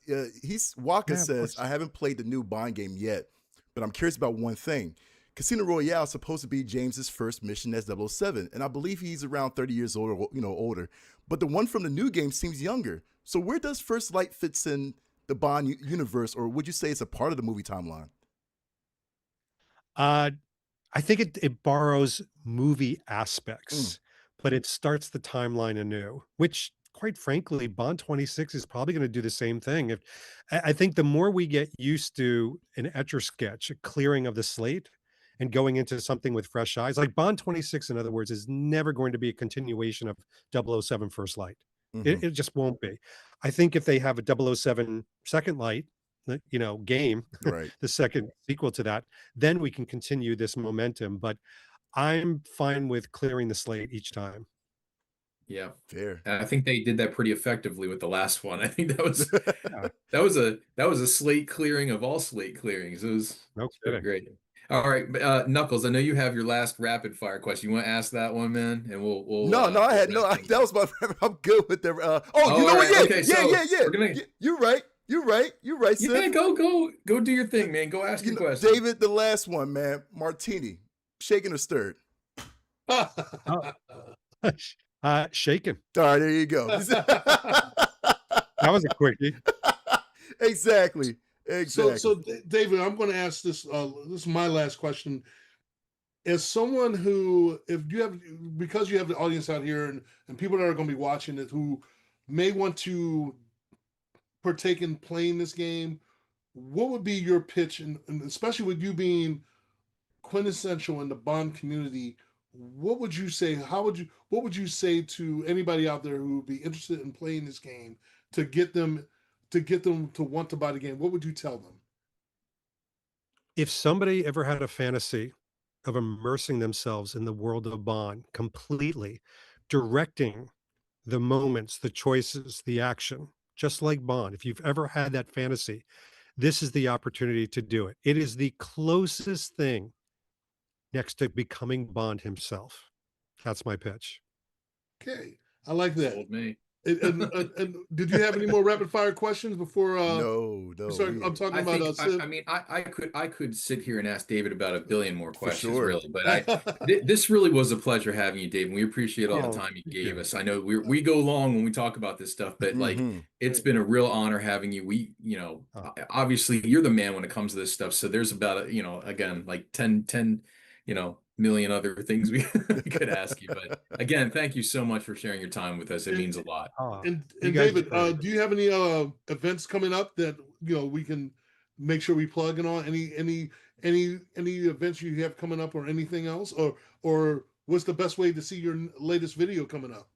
Waka says, I haven't played the new Bond game yet, but I'm curious about one thing. Casino Royale is supposed to be James's first mission as 007, and I believe he's around 30 years old or older. But the one from the new game seems younger. So where does First Light fits in the Bond universe, or would you say it's a part of the movie timeline? I think it borrows movie aspects, but it starts the timeline anew, which, quite frankly, Bond 26 is probably going to do the same thing. I think the more we get used to an Etch-a-Sketch, a clearing of the slate, and going into something with fresh eyes, like Bond 26, in other words, is never going to be a continuation of 007 First Light. It just won't be. I think if they have a 007 Second Light, game, Right. the second sequel to that, then we can continue this momentum. But I'm fine with clearing the slate each time. Yeah. Fair. And I think they did that pretty effectively with the last one. I think that was Yeah. that was a slate clearing of all slate clearings. It was No pretty kidding. great. All right, Knuckles, I know you have your last rapid fire question. You want to ask that one, man? And we'll No, I had we'll no. wrap things That up. was my. I'm good with the. You know all what? right. Yeah, Okay, so yeah. we're gonna- You're right. You're right. You're right, Sid. Yeah, go do your thing, man. Go ask your question. David, the last one, man. Martini, shaken or stirred? Shaken. All right, there you go. That was a quickie. Exactly. So David, I'm going to ask this. This is my last question. As someone who, because you have the audience out here and people that are going to be watching it who may want to partake in playing this game, what would be your pitch, and especially with you being quintessential in the Bond community, what would you say? What would you say to anybody out there who would be interested in playing this game to get them to want to buy the game? What would you tell them? If somebody ever had a fantasy of immersing themselves in the world of Bond completely, directing the moments, the choices, the action, just like Bond, if you've ever had that fantasy, this is the opportunity to do it. It is the closest thing next to becoming Bond himself. That's my pitch. Okay, I like that. Told me. And did you have any more rapid fire questions before? No. Sorry, I'm talking about. I mean, I could sit here and ask David about a billion more questions, sure. really. But this really was a pleasure having you, Dave. And we appreciate all the time you gave us. I know we go long when we talk about this stuff, but like it's been a real honor having you. We, obviously you're the man when it comes to this stuff. So there's about again, like 10 million other things we could ask you, but again, thank you so much for sharing your time with us. It means a lot. And David, do you have any events coming up that we can make sure we plug in on? Any events you have coming up or anything else, or what's the best way to see your latest video coming up?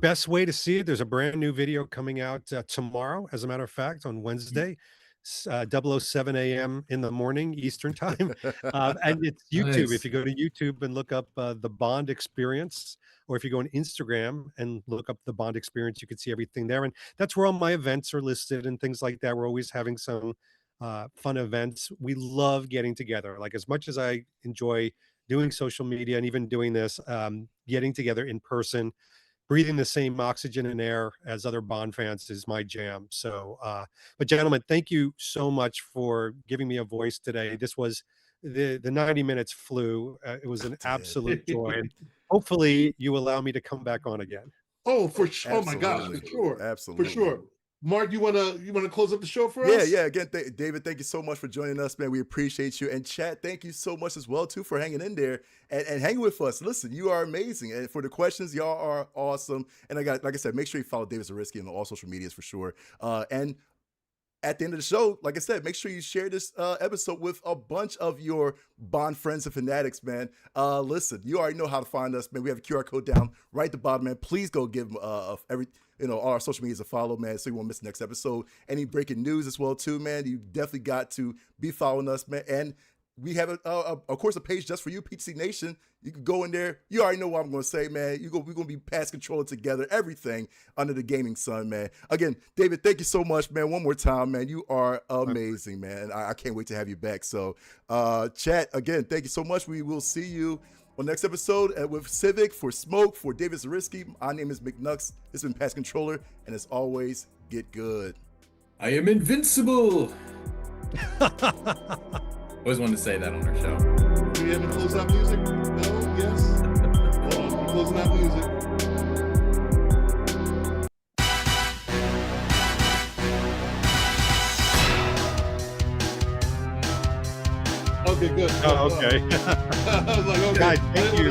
Best way to see it, there's a brand new video coming out tomorrow, as a matter of fact, on Wednesday, 007 a.m. in the morning Eastern time. And it's YouTube. Nice. If you go to YouTube and look up the Bond Experience, or if you go on Instagram and look up the Bond Experience, you can see everything there. And that's where all my events are listed and things like that. We're always having some fun events. We love getting together. Like, as much as I enjoy doing social media and even doing this, getting together in person, breathing the same oxygen and air as other Bond fans is my jam. So, but gentlemen, thank you so much for giving me a voice today. This was the 90 minutes flew. It was an absolute joy. And hopefully you allow me to come back on again. Oh, for sure. Oh my gosh, for sure. Absolutely. For sure. Mark, you wanna close up the show for us? Yeah. Again, David, thank you so much for joining us, man. We appreciate you. And chat, thank you so much as well too for hanging in there and hanging with us. Listen, you are amazing. And for the questions, y'all are awesome. And like I said, make sure you follow David Zaritsky on all social medias for sure. And at the end of the show, like I said, make sure you share this episode with a bunch of your Bond friends and fanatics, man. Listen, you already know how to find us, man. We have a QR code down right at the bottom, man. Please go give all our social medias a follow, man, so you won't miss the next episode. Any breaking news as well, too, man. You definitely got to be following us, man. And we have, of course, a page just for you, PTC Nation. You can go in there. You already know what I'm going to say, man. We're going to be past controller together, everything under the gaming sun, man. Again, David, thank you so much, man. One more time, man. You are amazing, man. I can't wait to have you back. So, chat, again, thank you so much. We will see you on the next episode with Civic, for Smoke, for David Zaritsky. My name is McNux. This has been Past Controller, and as always, get good. I am invincible. Always wanted to say that on our show. Do we have any close out music? No? Yes? Hold on, closing out music. Okay, good. Oh, okay. I was like, okay. Guys, thank you.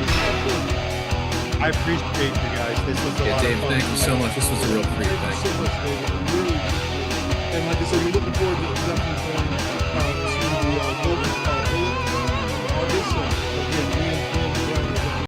I appreciate you guys. This was a lot Dave, of fun. thank you so much. This was a real treat. Thank Thank you you. so much, David. I really appreciate it. And like I said, we're looking forward to definitely going to August.